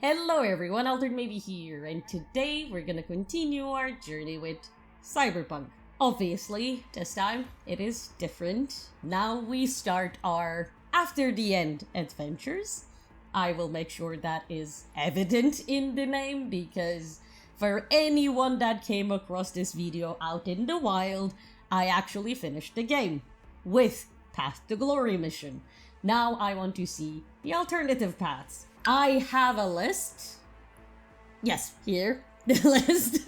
Hello everyone, Alteredmaybe here, and today we're gonna continue our journey with Cyberpunk. Obviously, this time it is different. Now we start our After the End adventures. I will make sure that is evident in the name, because for anyone that came across this video out in the wild, I actually finished the game with Path to Glory mission. Now I want to see the alternative paths. I have a list. Yes, here, the list.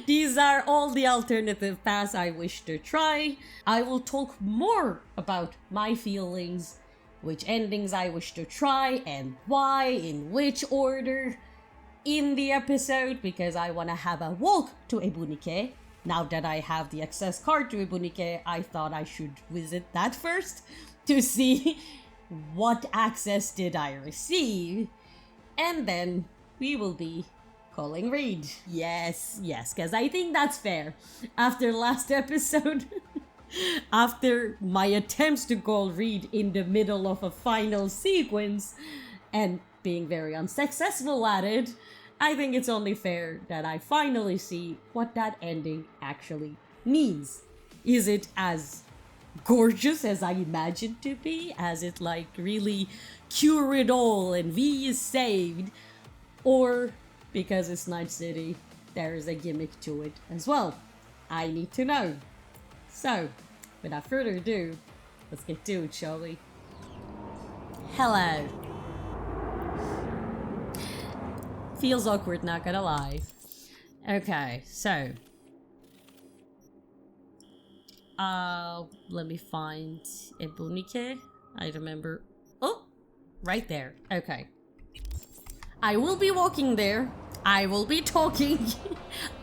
These are all the alternative paths I wish to try. I will talk more about my feelings, which endings I wish to try, and why, in which order, in the episode, because I want to have a walk to Ebunike. Now that I have the access card to Ebunike, I thought I should visit that first to see what access did I receive, and then we will be calling Reed. Yes, because I think that's fair. After last episode, after my attempts to call Reed in the middle of a final sequence, and being very unsuccessful at it, I think it's only fair that I finally see what that ending actually means. Is it as gorgeous as I imagined to be? As it like really cure it all and V is saved? Or because it's Night City, there is a gimmick to it as well? I need to know. So, without further ado, let's get to it, shall we? Hello. Feels awkward, not gonna lie. Okay, so let me find Ebunike. I remember. Oh, right there. Okay. I will be walking there. I will be talking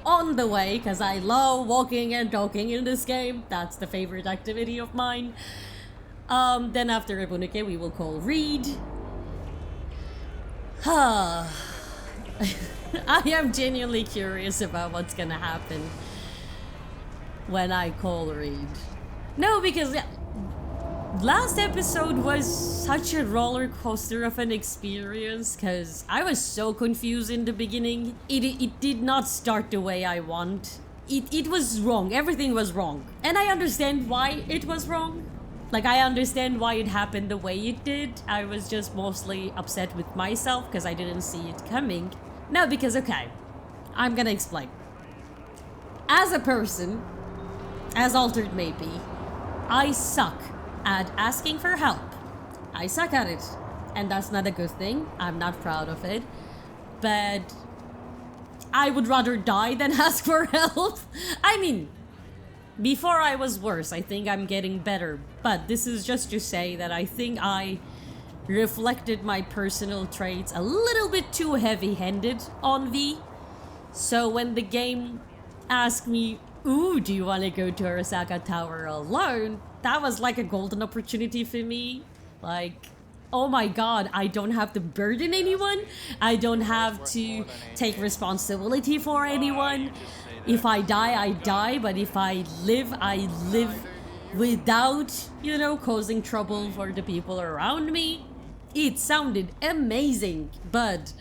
on the way, because I love walking and talking in this game. That's the favorite activity of mine. Then after Ebunike, we will call Reed. I am genuinely curious about what's gonna happen when I call Reed. No, because last episode was such a roller coaster of an experience, because I was so confused in the beginning. It did not start the way I want. It was wrong. Everything was wrong. And I understand why it was wrong. Like, I understand why it happened the way it did. I was just mostly upset with myself because I didn't see it coming. No, because, okay, I'm gonna explain. As a person, as Alteredmaybe, I suck at asking for help. I suck at it, and that's not a good thing. I'm not proud of it, but I would rather die than ask for help. I mean, before I was worse. I think I'm getting better, but this is just to say that I think I reflected my personal traits a little bit too heavy-handed on V. So when the game asked me, ooh, do you want to go to Arasaka Tower alone? That was like a golden opportunity for me. Like, oh my god, I don't have to burden anyone. I don't have to take responsibility for anyone. If I die, I die, but if I live without, you know, causing trouble for the people around me. It sounded amazing, but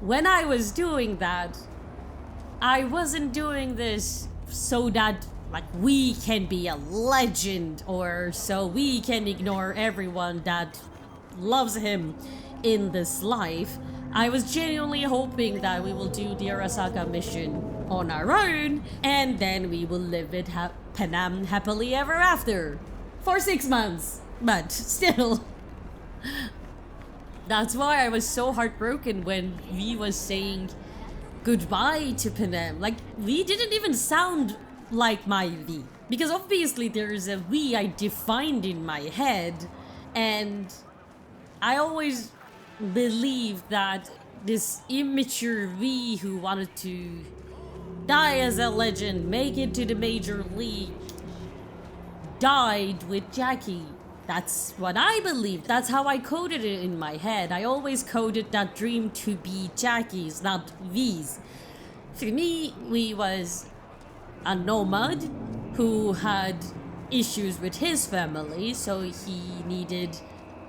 when I was doing that, I wasn't doing this so that, like, we can be a legend, or so we can ignore everyone that loves him in this life. I was genuinely hoping that we will do the Arasaka mission on our own, and then we will live it Panam happily ever after for 6 months. But still, that's why I was so heartbroken when V was saying goodbye to Panam. Like, V didn't even sound like my V, because obviously there is a V I defined in my head, and I always believed that this immature V who wanted to die as a legend, make it to the major league, died with Jackie. That's what I believed. That's how I coded it in my head. I always coded that dream to be Jackie's, not V's. For me, V was a nomad who had issues with his family, so he needed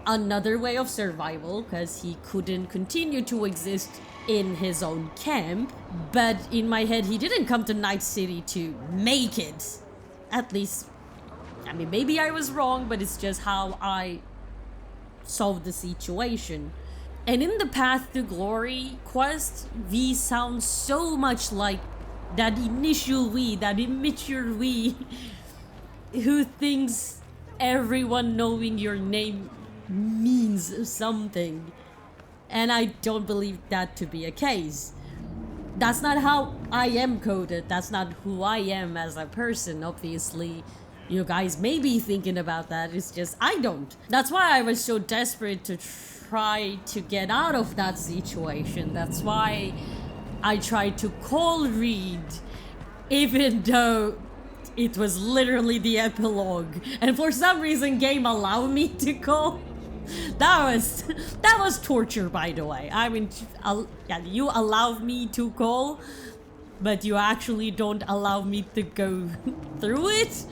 another way of survival because he couldn't continue to exist in his own camp. But in my head, he didn't come to Night City to make it. At least, I mean, maybe I was wrong, but it's just how I solved the situation. And in the Path to Glory quest, V sounds so much like that initial we, that immature we, who thinks everyone knowing your name means something. And I don't believe that to be a case. That's not how I am coded. That's not who I am as a person. Obviously, you guys may be thinking about that. It's just I don't. That's why I was so desperate to try to get out of that situation. That's why I tried to call Reed, even though it was literally the epilogue. And for some reason, game allowed me to call. That was torture, by the way. I mean, yeah, you allow me to call, but you actually don't allow me to go through it.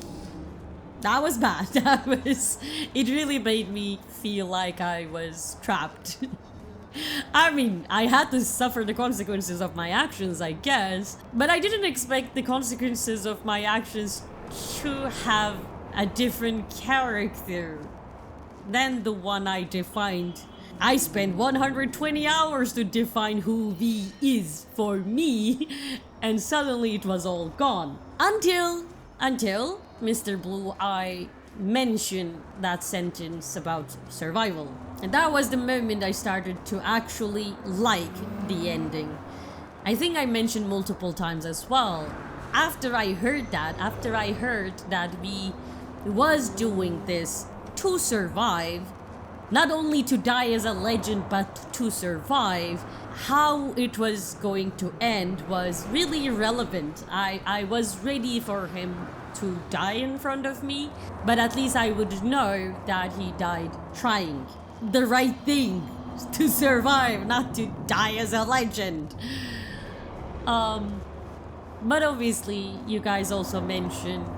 That was bad. It really made me feel like I was trapped. I mean, I had to suffer the consequences of my actions, I guess, but I didn't expect the consequences of my actions to have a different character than the one I defined. I spent 120 hours to define who V is for me, and suddenly it was all gone. Until Mr. Blue Eye mentioned that sentence about survival. And that was the moment I started to actually like the ending. I think I mentioned multiple times as well. After I heard that V was doing this to survive, not only to die as a legend, but to survive, how it was going to end was really irrelevant. I was ready for him to die in front of me, but at least I would know that he died trying the right thing to survive, not to die as a legend. But obviously, you guys also mentioned,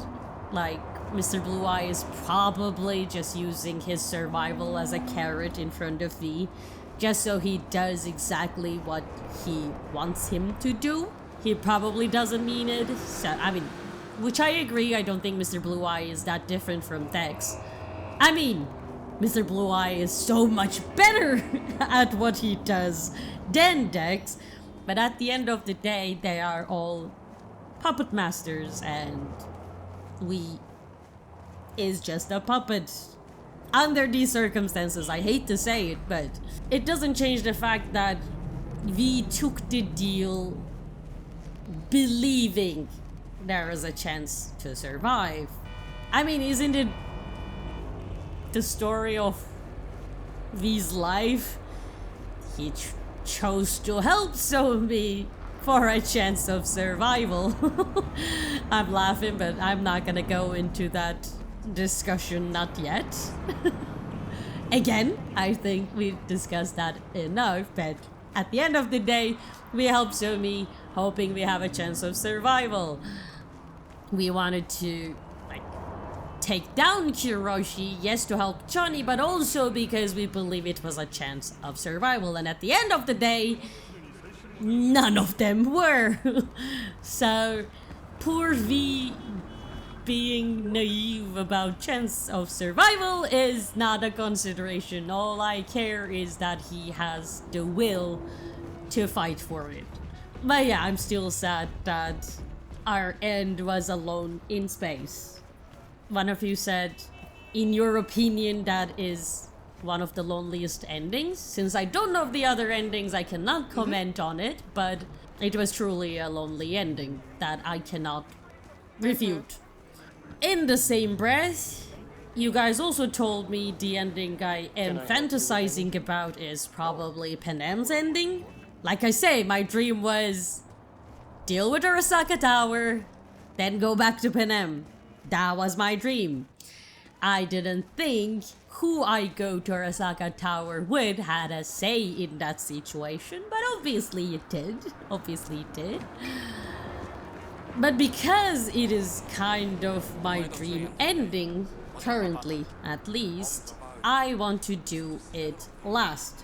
like, Mr. Blue Eye is probably just using his survival as a carrot in front of V, just so he does exactly what he wants him to do. He probably doesn't mean it, so, I mean, which I agree, I don't think Mr. Blue Eye is that different from Dex. I mean, Mr. Blue Eye is so much better at what he does than Dex, but at the end of the day, they are all puppet masters, and we is just a puppet. Under these circumstances, I hate to say it, but it doesn't change the fact that V took the deal believing there is a chance to survive. I mean, isn't it the story of V's life? He chose to help Zombie for a chance of survival. I'm laughing, but I'm not gonna go into that discussion, not yet. Again, I think we discussed that enough, but at the end of the day, we help Zombie, hoping we have a chance of survival. We wanted to, like, take down Kiroshi, yes, to help Johnny, but also because we believe it was a chance of survival. And at the end of the day, none of them were. So, poor V being naive about chance of survival is not a consideration. All I care is that he has the will to fight for it. But yeah, I'm still sad that our end was alone in space. One of you said, in your opinion, that is one of the loneliest endings. Since I don't know of the other endings, I cannot comment on it, but it was truly a lonely ending that I cannot refute. In the same breath, you guys also told me the ending I am fantasizing about is probably Panem's ending. Like I say, my dream was deal with Arasaka Tower, then go back to Panem. That was my dream. I didn't think who I go to Arasaka Tower with had a say in that situation, but obviously it did. Obviously it did. But because it is kind of my dream ending, currently at least, I want to do it last.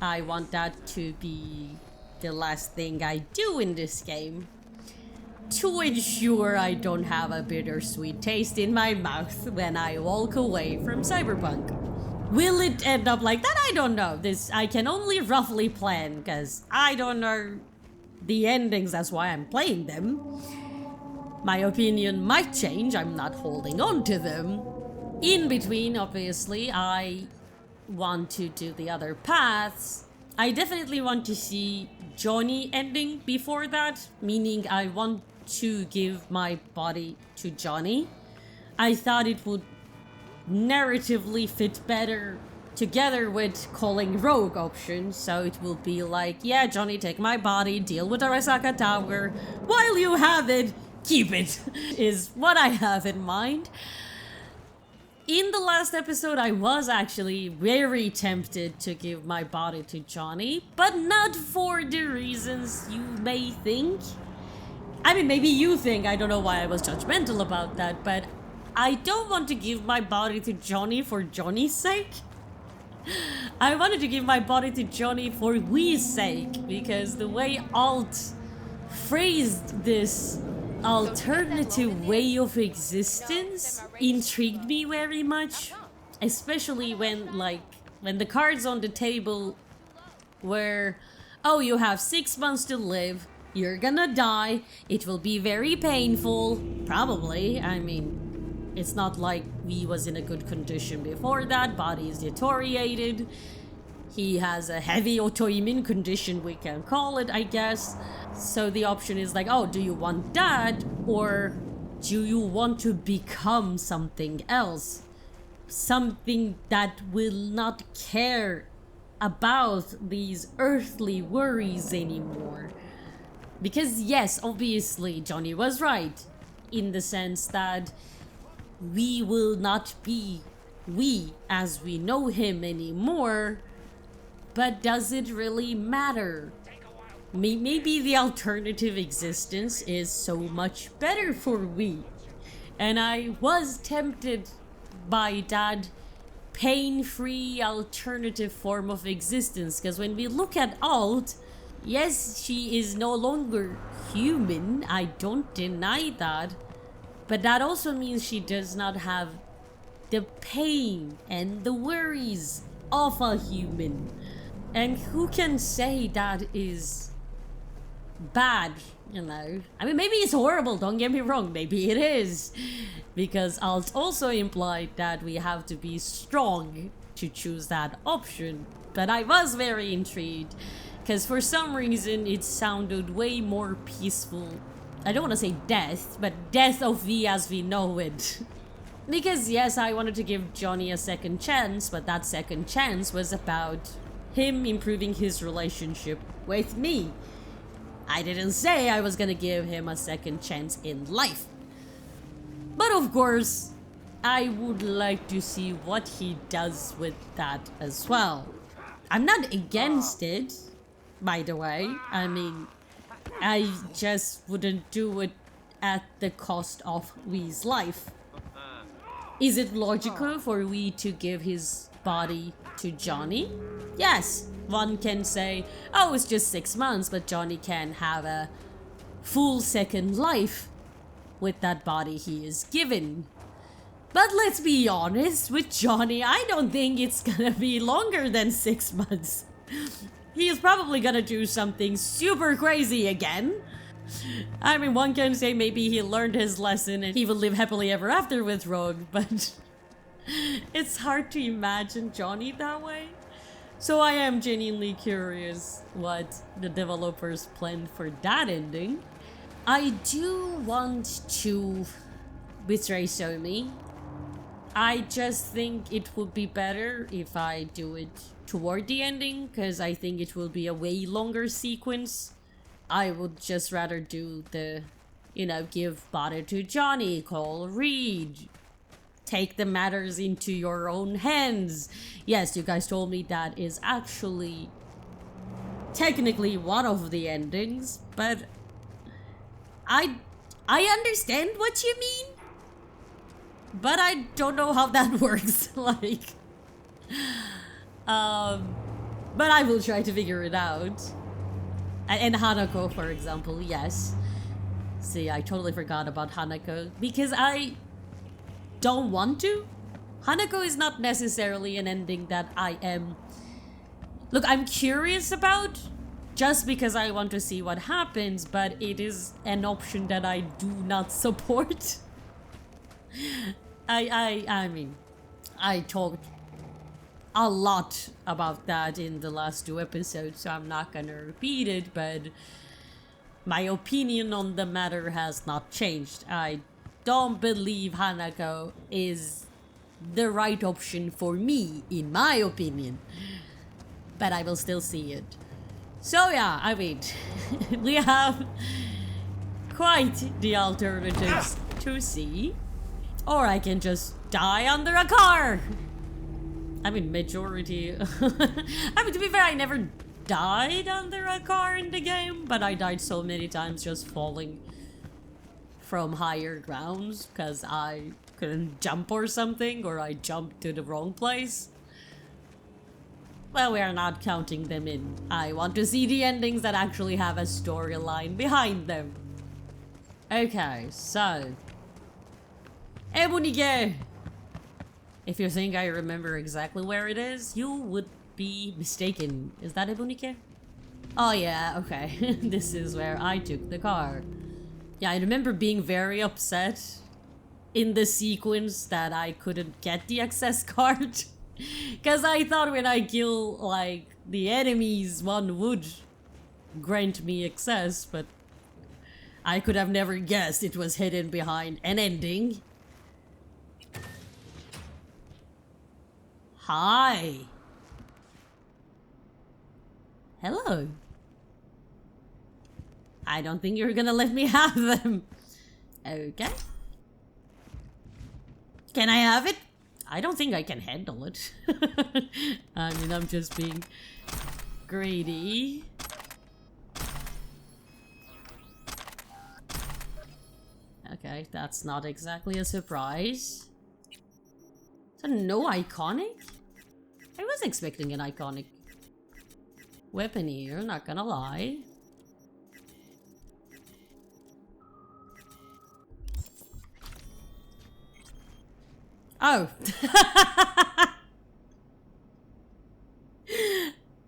I want that to be the last thing I do in this game, to ensure I don't have a bittersweet taste in my mouth when I walk away from Cyberpunk. Will it end up like that? I don't know. This I can only roughly plan, because I don't know the endings, that's why I'm playing them. My opinion might change, I'm not holding on to them. In between, obviously, I want to do the other paths. I definitely want to see Johnny ending before that, meaning I want to give my body to Johnny. I thought it would narratively fit better together with calling Rogue option, so it will be like, yeah, Johnny, take my body, deal with Arasaka Tower, while you have it, keep it, is what I have in mind. In the last episode, I was actually very tempted to give my body to Johnny, but not for the reasons you may think. I mean, maybe you think, I don't know why I was judgmental about that, but I don't want to give my body to Johnny for Johnny's sake. I wanted to give my body to Johnny for we's sake, because the way Alt phrased this alternative way of existence intrigued me very much, especially when the cards on the table were, oh, you have 6 months to live, you're gonna die, it will be very painful, probably. I mean, it's not like we was in a good condition before that, body is deteriorated, he has a heavy autoimmune condition, we can call it, I guess. So the option is like, oh, do you want that, or do you want to become something else? Something that will not care about these earthly worries anymore. Because yes, obviously, Johnny was right, in the sense that we will not be we as we know him anymore, but does it really matter? Maybe the alternative existence is so much better for we. And I was tempted by that pain-free alternative form of existence, because when we look at Alt, yes, she is no longer human, I don't deny that, but that also means she does not have the pain and the worries of a human. And who can say that is bad, you know? I mean, maybe it's horrible, don't get me wrong, maybe it is. Because Alt also implied that we have to be strong to choose that option. But I was very intrigued, because for some reason it sounded way more peaceful. I don't want to say death, but death of V as we know it. Because yes, I wanted to give Johnny a second chance, but that second chance was about him improving his relationship with me. I didn't say I was gonna give him a second chance in life. But of course, I would like to see what he does with that as well. I'm not against it, by the way. I mean, I just wouldn't do it at the cost of Wee's life. Is it logical for Wee to give his body to Johnny? Yes, one can say, oh, it's just 6 months, but Johnny can have a full second life with that body he is given. But let's be honest, with Johnny, I don't think it's gonna be longer than 6 months. He is probably gonna do something super crazy again. I mean, one can say maybe he learned his lesson and he will live happily ever after with Rogue, but it's hard to imagine Johnny that way. So I am genuinely curious what the developers planned for that ending. I do want to betray Somi. I just think it would be better if I do it toward the ending, because I think it will be a way longer sequence. I would just rather do the, you know, give body to Johnny, call Reed, take the matters into your own hands. Yes, you guys told me that is actually technically one of the endings, but I understand what you mean, but I don't know how that works. Like, But I will try to figure it out. And Hanako, for example, yes. See, I totally forgot about Hanako because I don't want to. Hanako is not necessarily an ending that I am... Look, I'm curious about just because I want to see what happens, but it is an option that I do not support. I mean, I talked a lot about that in the last 2 episodes, so I'm not gonna repeat it, but my opinion on the matter has not changed. I don't believe Hanako is the right option for me, in my opinion. But I will still see it. So yeah, I mean, we have quite the alternatives to see. Or I can just die under a car! I mean, majority... I mean, to be fair, I never died under a car in the game, but I died so many times just falling from higher grounds because I couldn't jump or something, or I jumped to the wrong place. Well, we are not counting them in. I want to see the endings that actually have a storyline behind them. Okay, so... Ebunike! If you think I remember exactly where it is, you would be mistaken. Is that Ebunike? Oh yeah, okay. This is where I took the car. Yeah, I remember being very upset in the sequence that I couldn't get the access card. Because I thought when I kill, like, the enemies, one would grant me access, but I could have never guessed it was hidden behind an ending. Hi. Hello. I don't think you're gonna let me have them. Okay. Can I have it? I don't think I can handle it. I mean, I'm just being greedy. Okay, that's not exactly a surprise. So no iconic? I was expecting an iconic weapon here, not gonna lie. Oh.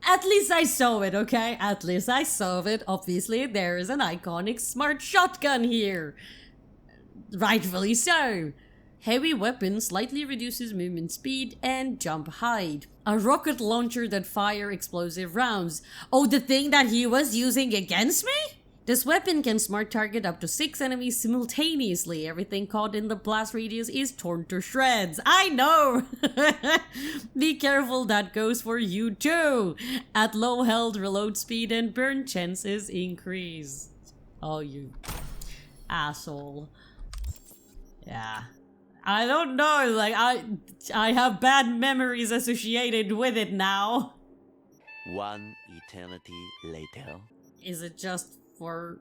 At least I saw it, okay? At least I saw it. Obviously, there is an iconic smart shotgun here. Rightfully so. Heavy weapon slightly reduces movement speed and jump height. A rocket launcher that fire explosive rounds. Oh, the thing that he was using against me? This weapon can smart target up to 6 enemies simultaneously. Everything caught in the blast radius is torn to shreds. I know! Be careful, that goes for you too! At low health, reload speed and burn chances increase. Oh, you asshole. Yeah. I don't know, like, I have bad memories associated with it now. One eternity later. Is it just for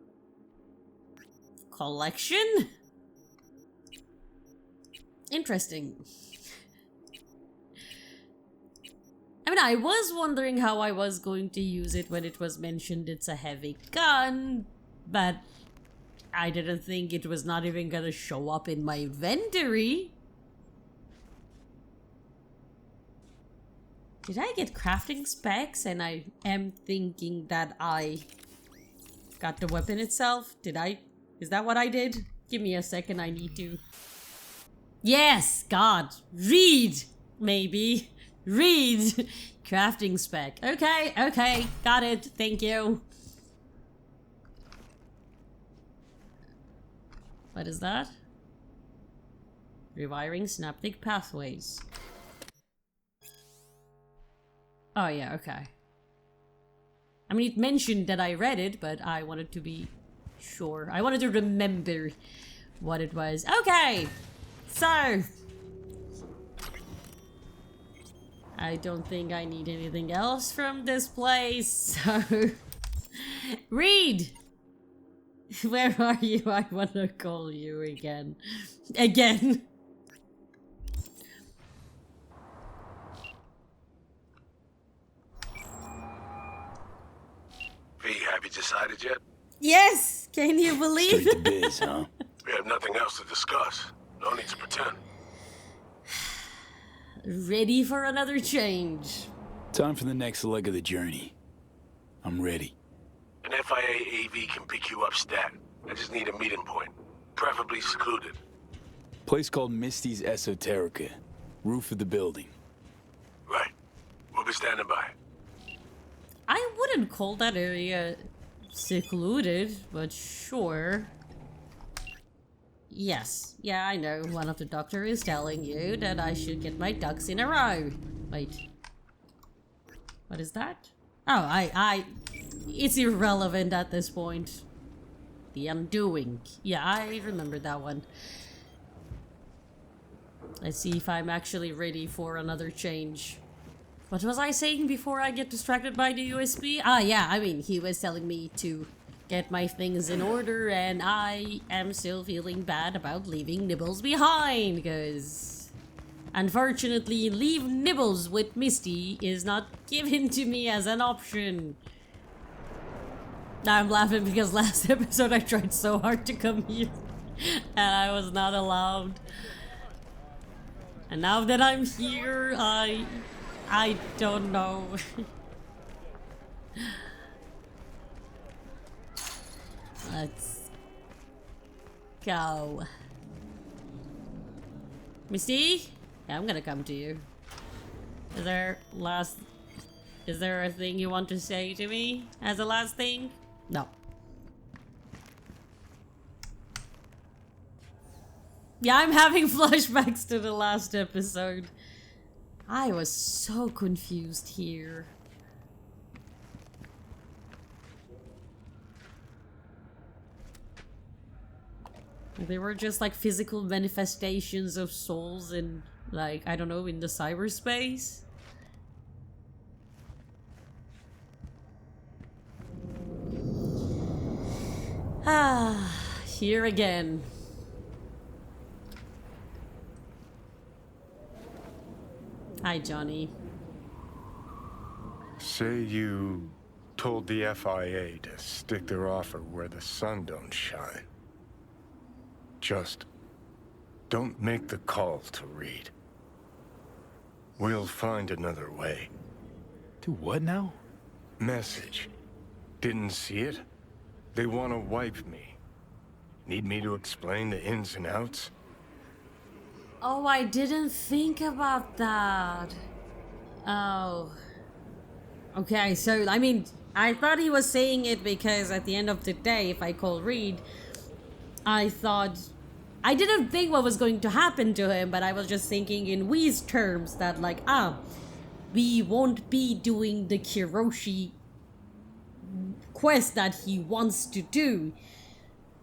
collection? Interesting. I mean, I was wondering how I was going to use it when it was mentioned it's a heavy gun, but I didn't think it was not even gonna show up in my inventory. Did I get crafting specs and I am thinking that I got the weapon itself? Did I? Is that what I did? Give me a second, I need to... Yes! God! Read! Maybe. Read! Crafting spec. Okay, okay. Got it. Thank you. What is that? Rewiring synaptic pathways. Oh yeah, okay. I mean, it mentioned that I read it, but I wanted to be sure. I wanted to remember what it was. Okay! So... I don't think I need anything else from this place, so... Read! Where are you? I wanna call you again. Again! decided yet? Yes! Can you believe Straight to biz, huh? We have nothing else to discuss. No need to pretend. Ready for another change. Time for the next leg of the journey. I'm ready. An FIA AV can pick you up stat. I just need a meeting point. Preferably secluded. Place called Misty's Esoterica. Roof of the building. Right. We'll be standing by. I wouldn't call that area secluded, but sure. Yes. Yeah, I know. One of the doctor is telling you that I should get my ducks in a row. Wait. What is that? Oh, it's irrelevant at this point. The Undoing. Yeah, I remember that one. Let's see if I'm actually ready for another change. What was I saying before I get distracted by the USB? Ah, yeah, I mean, he was telling me to get my things in order, and I am still feeling bad about leaving Nibbles behind, because unfortunately, leave Nibbles with Misty is not given to me as an option. Now I'm laughing because last episode I tried so hard to come here, and I was not allowed. And now that I'm here, I don't know. Let's go. Misty? Yeah, I'm gonna come to you. Is there a thing you want to say to me as a last thing? No. Yeah, I'm having flashbacks to the last episode. I was so confused here. They were just like physical manifestations of souls in, like, I don't know, in the cyberspace. Ah, here again. Hi, Johnny. Say you told the FIA to stick their offer where the sun don't shine. Just don't make the call to Reed. We'll find another way. Do what now? Message. Didn't see it? They want to wipe me. Need me to explain the ins and outs? Oh, I didn't think about that. Oh. Okay, so, I mean, I thought he was saying it because at the end of the day, if I call Reed, I thought... I didn't think what was going to happen to him, but I was just thinking in Wii's terms that, like, we won't be doing the Kiroshi quest that he wants to do.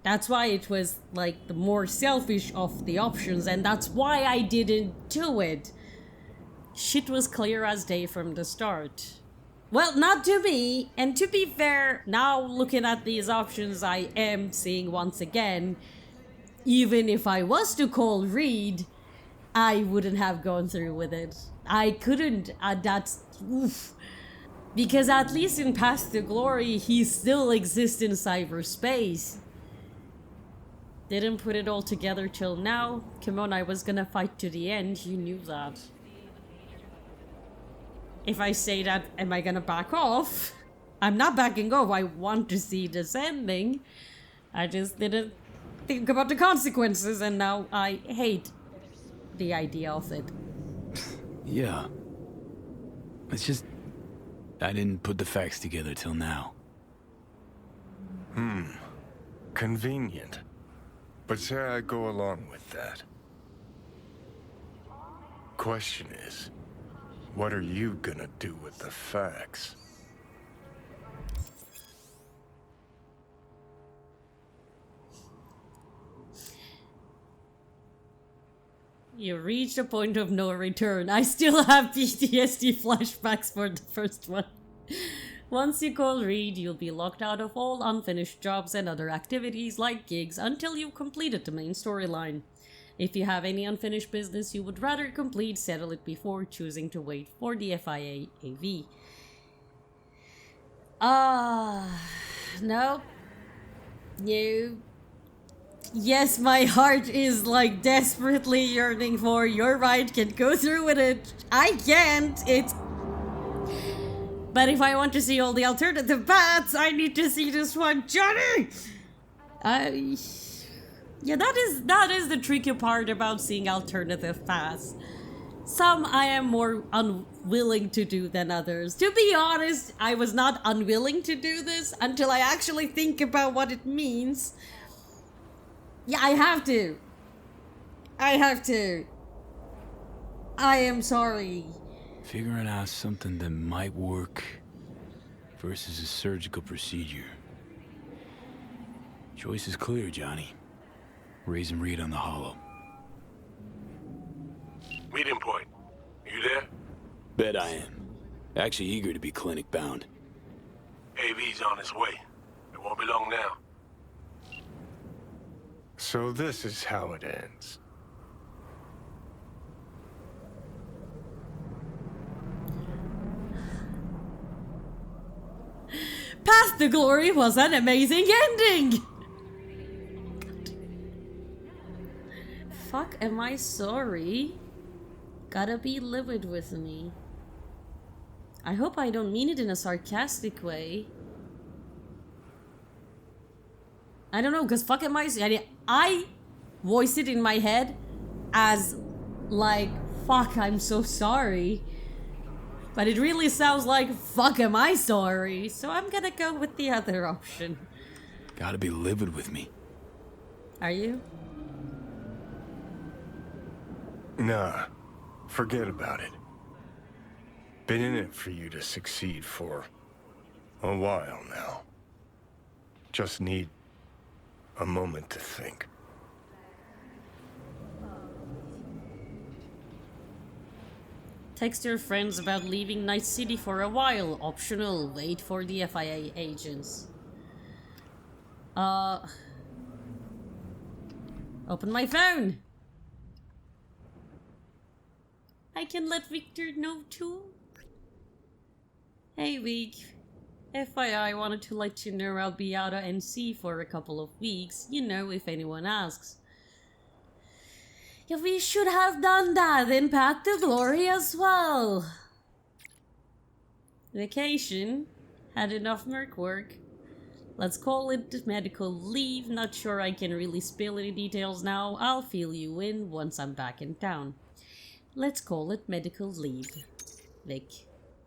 That's why it was, like, the more selfish of the options, and that's why I didn't do it. Shit was clear as day from the start. Well, not to me, and to be fair, now looking at these options, I am seeing once again, even if I was to call Reed, I wouldn't have gone through with it. I couldn't, that's... oof. Because at least in Path to Glory, he still exists in cyberspace. Didn't put it all together till now. Come on, I was gonna fight to the end, you knew that. If I say that, am I gonna back off? I'm not backing off, I want to see this ending. I just didn't think about the consequences, and now I hate the idea of it. Yeah. It's just... I didn't put the facts together till now. Convenient. But say I go along with that. Question is, what are you gonna do with the facts? You reached a point of no return. I still have PTSD flashbacks for the first one. Once you call Reed, you'll be locked out of all unfinished jobs and other activities like gigs until you've completed the main storyline. If you have any unfinished business you would rather complete, settle it before choosing to wait for the FIA AV. No. You. Yes, my heart is like desperately yearning for. You're right, can go through with it. I can't. It's. But if I want to see all the alternative paths, I need to see this one, Johnny. Yeah, that is the tricky part about seeing alternative paths. Some I am more unwilling to do than others. To be honest, I was not unwilling to do this until I actually think about what it means. Yeah, I have to. I have to. I am sorry. Figuring out something that might work versus a surgical procedure. Choice is clear, Johnny. Raise and read on the hollow. Meeting point. You there? Bet I am. Actually eager to be clinic bound. AV's on his way. It won't be long now. So this is how it ends. Path to Glory was an amazing ending! Fuck, am I sorry? Gotta be livid with me. I hope I don't mean it in a sarcastic way. I don't know, because fuck am I voiced it in my head as like, fuck, I'm so sorry. But it really sounds like, fuck am I sorry. So I'm gonna go with the other option. Gotta be livid with me. Are you? Nah, forget about it. Been in it for you to succeed for a while now. Just need a moment to think. Text your friends about leaving Night City for a while. Optional. Wait for the FIA agents. Open my phone. I can let Victor know too. Hey Vic. FYI, wanted to let you know I'll be out of NC for a couple of weeks. You know, if anyone asks. Yeah, we should have done that in Path to Glory as well. Vacation. Had enough merc work. Let's call it medical leave. Not sure I can really spill any details now. I'll fill you in once I'm back in town. Let's call it medical leave. Vic.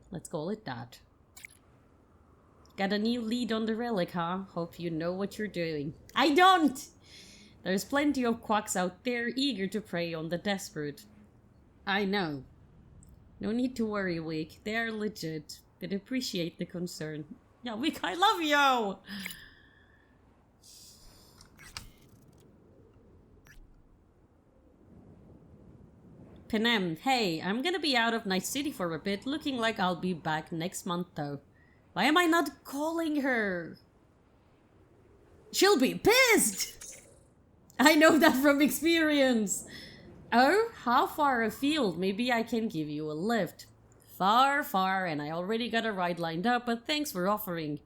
Let's call it that. Got a new lead on the relic, huh? Hope you know what you're doing. I don't! There's plenty of quacks out there eager to prey on the desperate. I know. No need to worry, Wick. They're legit. But appreciate the concern. Yeah, Wick, I love you! Penem, hey, I'm gonna be out of Night City for a bit. Looking like I'll be back next month, though. Why am I not calling her? She'll be pissed! I know that from experience. Oh, how far afield? Maybe I can give you a lift. Far, far, and I already got a ride lined up, but thanks for offering.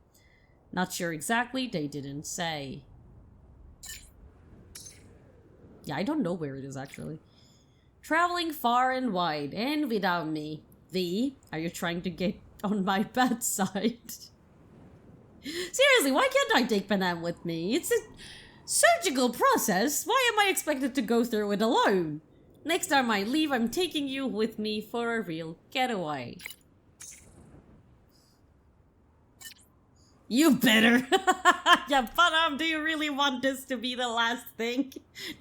Not sure exactly, they didn't say. Yeah, I don't know where it is actually. Traveling far and wide, and without me. V, are you trying to get on my bad side? Seriously, why can't I take Panam with me? It's a surgical process. Why am I expected to go through it alone? Next time I leave, I'm taking you with me for a real getaway. You better. Yeah, but do you really want this to be the last thing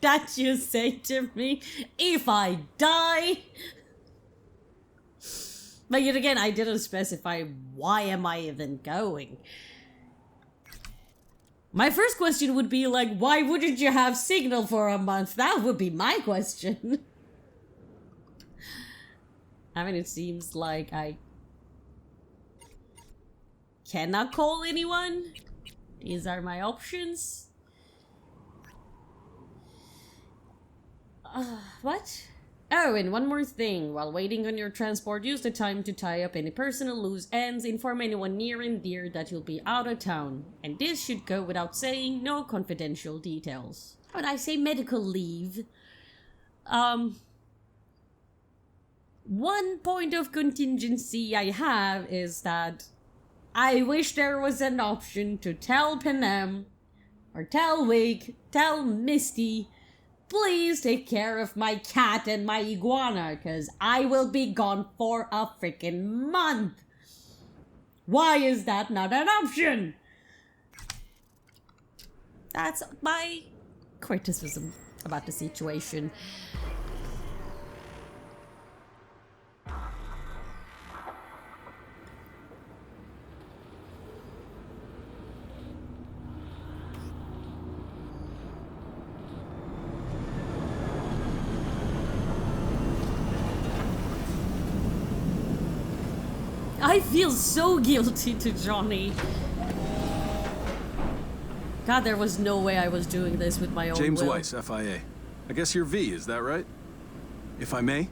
that you say to me if I die? But yet again, I didn't specify why am I even going. My first question would be like, why wouldn't you have signal for a month? That would be my question. I mean, it seems like I cannot call anyone. These are my options. What? Oh, and one more thing. While waiting on your transport, use the time to tie up any personal loose ends. Inform anyone near and dear that you'll be out of town. And this should go without saying, no confidential details. When I say medical leave, one point of contingency I have is that I wish there was an option to tell Panem, or tell Wig, tell Misty, please take care of my cat and my iguana, because I will be gone for a freaking month. Why is that not an option? That's my criticism about the situation. I feel so guilty to Johnny. God, there was no way I was doing this with my own James will. Weiss, FIA. I guess you're V, is that right? If I may,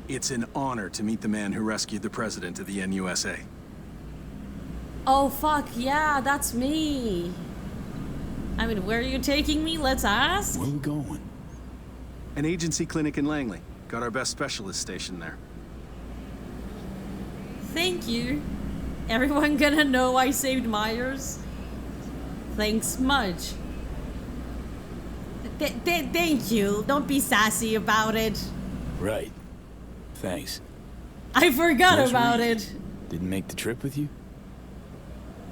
it's an honor to meet the man who rescued the president of the NUSA. Oh fuck, yeah, that's me. I mean, where are you taking me? Let's ask. Where are we going? An agency clinic in Langley. Got our best specialist stationed there. Thank you. Everyone gonna know I saved Myers? Thanks much. Thank you. Don't be sassy about it. Right. Thanks. I forgot Where's about Reed? it. Didn't make the trip with you?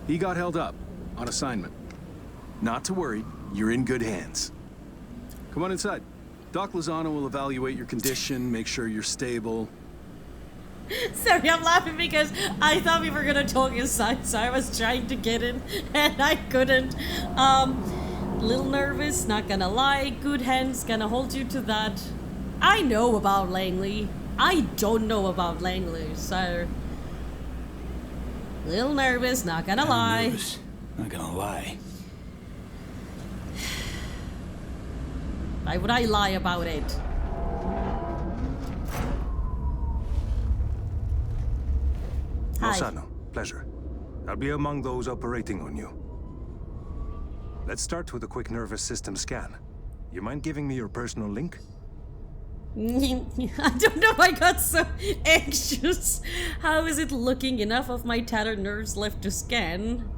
He got held up on assignment. Not to worry, you're in good hands. Come on inside. Doc Lozano will evaluate your condition, make sure you're stable. Sorry, I'm laughing because I thought we were gonna talk inside, so I was trying to get in and I couldn't. Little nervous, not gonna lie. Good hands, gonna hold you to that. I know about Langley. I don't know about Langley, so... Little nervous, not gonna lie. Nervous. Not gonna lie. Why would I lie about it? Hi. Lozano, pleasure. I'll be among those operating on you. Let's start with a quick nervous system scan. You mind giving me your personal link? I don't know, I got so anxious. How is it looking? Enough of my tattered nerves left to scan.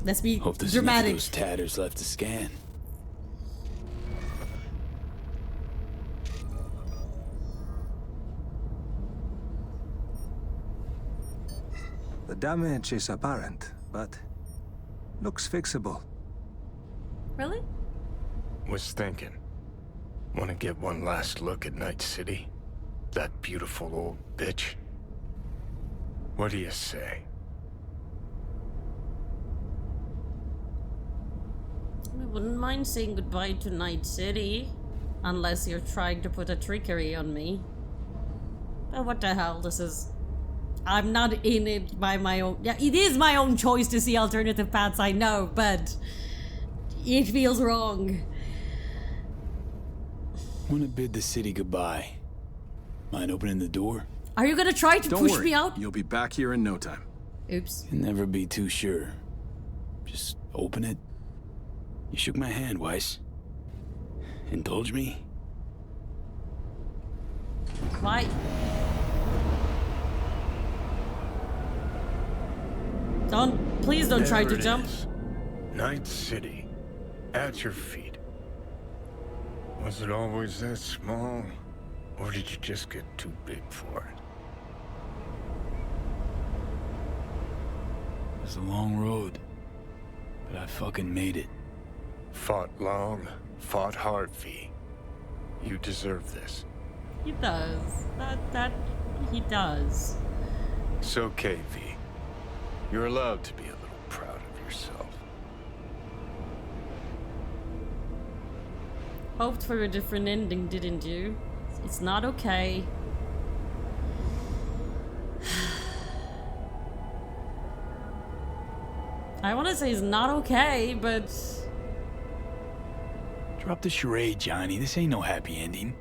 Let's be Hope there's enough of dramatic. those tatters left to scan. The damage is apparent, but looks fixable. Really? Was thinking. Want to get one last look at Night City? That beautiful old bitch? What do you say? I wouldn't mind saying goodbye to Night City. Unless you're trying to put a trickery on me. But what the hell, this is... I'm not in it by my own... Yeah, it is my own choice to see alternative paths, I know, but... It feels wrong. Want to bid the city goodbye. Mind opening the door? Are you gonna try to Don't push worry, me out? you'll be back here in no time. Oops. You'll never be too sure. Just open it. You shook my hand, Weiss. Indulge me? Why? Please don't try There to it jump. is. Night City. At your feet. Was it always that small? Or did you just get too big for it? It was a long road. But I fucking made it. Fought long, fought hard, V. You deserve this. He does. He does. It's okay, V. You're allowed to be a little proud of yourself. Hoped for a different ending, didn't you? It's not okay. I want to say it's not okay, but... Drop the charade, Johnny. This ain't no happy ending.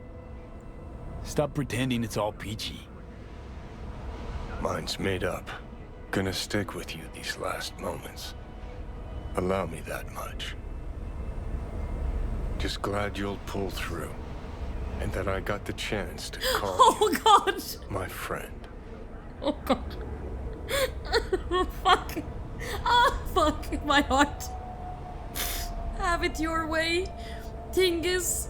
Stop pretending it's all peachy. Mine's made up. Gonna stick with you these last moments. Allow me that much. Just glad you'll pull through. And that I got the chance to call Oh you god! my friend. Oh god. Fuck. Ah, fuck my heart. Have it your way. Thing is,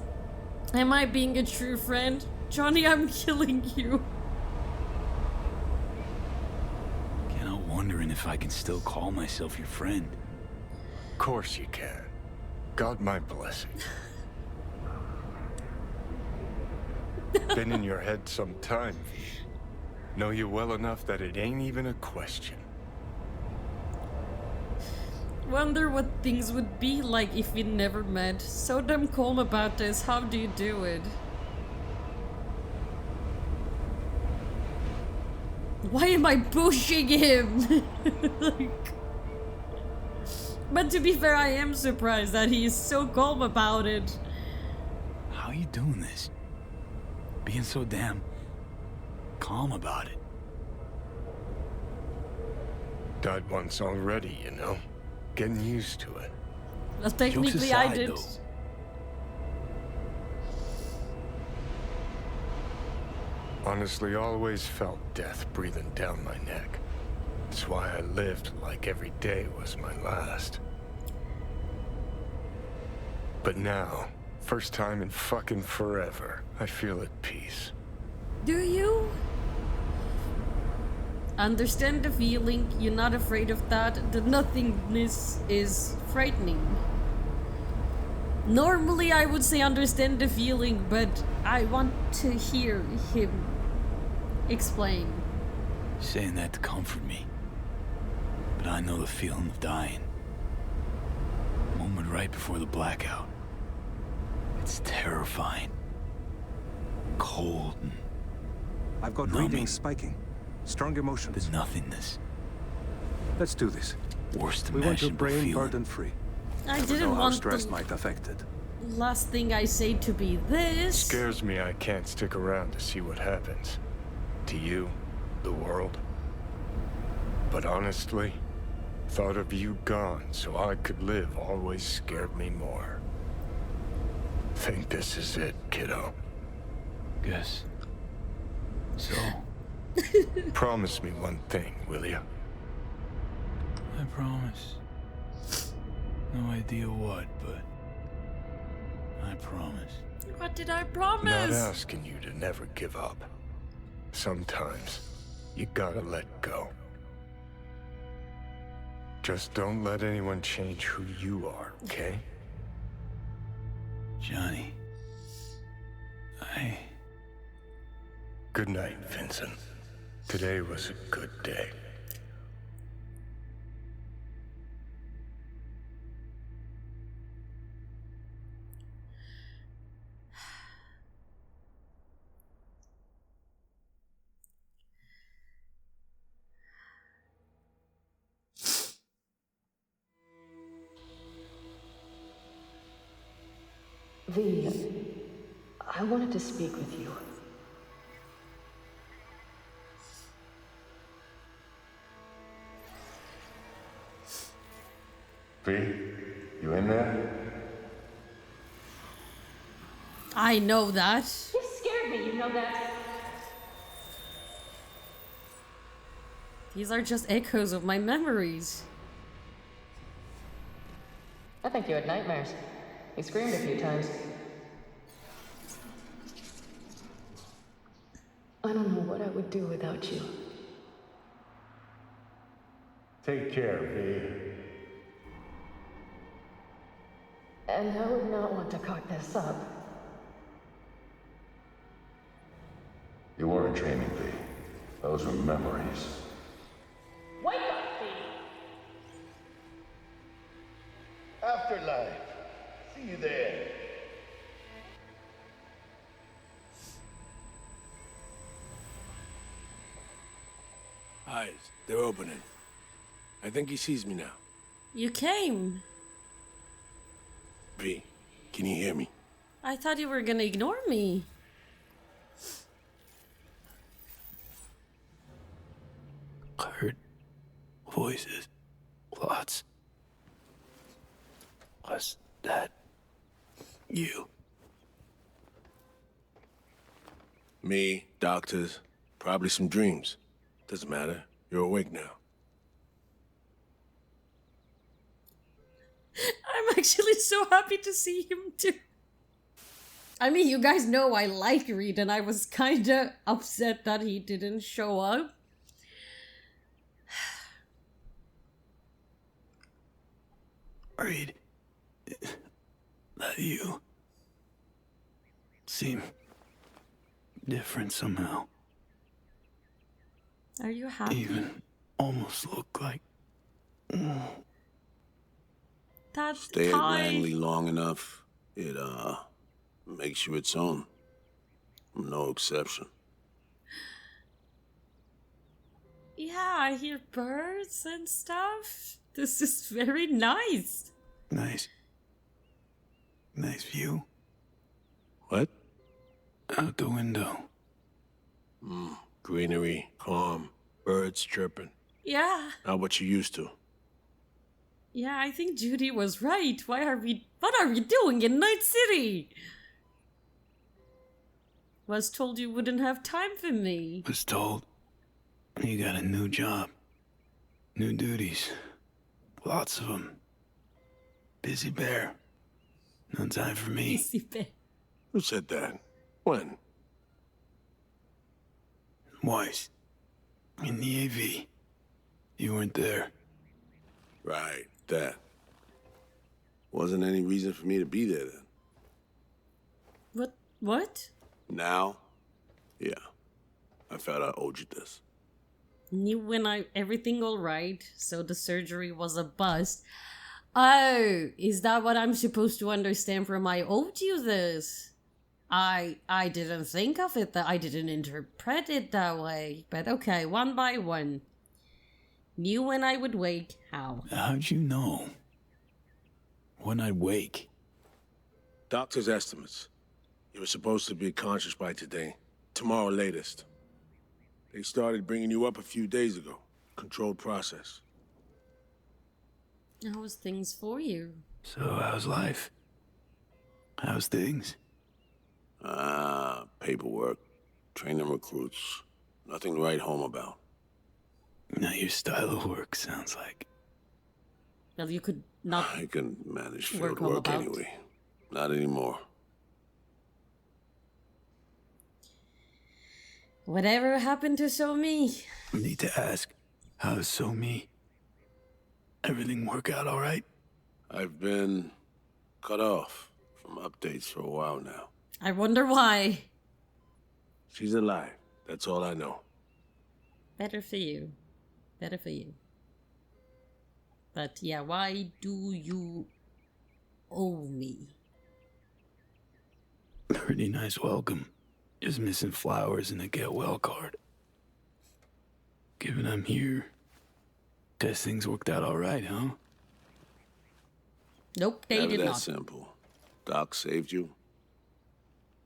am I being a true friend? Johnny, I'm killing you. Can't help wondering if I can still call myself your friend. Of course you can. God my blessing. Been in your head some time, V. Know you well enough that it ain't even a question. Wonder what things would be like if we never met. So damn calm about this. How do you do it? Why am I pushing him? Like... But to be fair, I am surprised that he is so calm about it. How you doing this? Being so damn calm about it. Died once already, you know? Getting used to it. Well, technically Jokes I aside, did. though. Honestly, always felt death breathing down my neck. That's why I lived like every day was my last. But now, first time in fucking forever, I feel at peace. Do you? Understand the feeling, you're not afraid of that. The nothingness is frightening. Normally I would say understand the feeling, but I want to hear him explain. Saying that to comfort me. But I know the feeling of dying. Moment right before the blackout. It's terrifying. Cold and I've got numbing. readings spiking. Strong emotions. The nothingness. Let's do this. Worst We want your imaginable brain feeling. burden-free. I Never know didn't how want stress the might affect it. last thing I say to be this. Scares me I can't stick around to see what happens. To you, the world. But honestly, thought of you gone so I could live always scared me more. Think this is it, kiddo. Guess. So, Promise me one thing, will you? I promise. No idea what, but I promise. What did I Not promise? asking you to never give up. Sometimes, you gotta let go. Just don't let anyone change who you are, okay? Johnny. Good night, Vincent. Today was a good day. V, I wanted to speak with you. V, you in there? I know that. You scared me, you know that. These are just echoes of my memories. I think you had nightmares. You screamed a few times. I don't know what I would do without you. Take care, V. And I would not want to cock this up. You weren't dreaming, V. Those were memories. Wake up, V! Afterlife. See you there. Eyes, they're opening. I think he sees me now. You came. V, Can you hear me? I thought you were gonna ignore me. Heard voices. Lots. Was that you? Me, doctors, probably some dreams. Doesn't matter. You're awake now. I'm actually so happy to see him too. I mean, you guys know I like Reed, and I was kinda upset that he didn't show up. Reed, that you seem different somehow. Are you happy? Even almost look like. That's Stay at time. Langley long enough, it makes you its own. I'm no exception. Yeah, I hear birds and stuff. This is very nice. Nice. Nice view. What? Out the window. Greenery, calm, birds chirping. Yeah. Not what you used to. Yeah, I think Judy was right. What are we doing in Night City? Was told you wouldn't have time for me. Was told you got a new job. New duties. Lots of them. Busy bear. No time for me. Easy bit. Who said that? When? Weiss. In the AV. You weren't there. Right, that. Wasn't any reason for me to be there then. What? Now? Yeah. I felt I owed you this. Knew when everything all right, so the surgery was a bust. Oh, is that what I'm supposed to understand from I owed you this? I didn't think of it that I didn't interpret it that way. But okay, one by one. Knew when I would wake. How? How'd you know? When I'd wake? Doctor's estimates. You were supposed to be conscious by today. Tomorrow latest. They started bringing you up a few days ago. Controlled process. How's things for you? So how's life? How's things? Paperwork. Training recruits. Nothing to write home about. Not your style of work, sounds like. Well, you could not. I can manage field Work home work about. anyway. Not anymore. Whatever happened to So Me? Need to ask, how's So Me? Everything work out all right? I've been cut off from updates for a while now. I wonder why. She's alive. That's all I know. Better for you. Better for you. But yeah, why do you owe me? Pretty nice welcome. Just missing flowers and a get well card. Given I'm here, guess things worked out all right, huh? Nope, they Never did that not. simple. Doc saved you.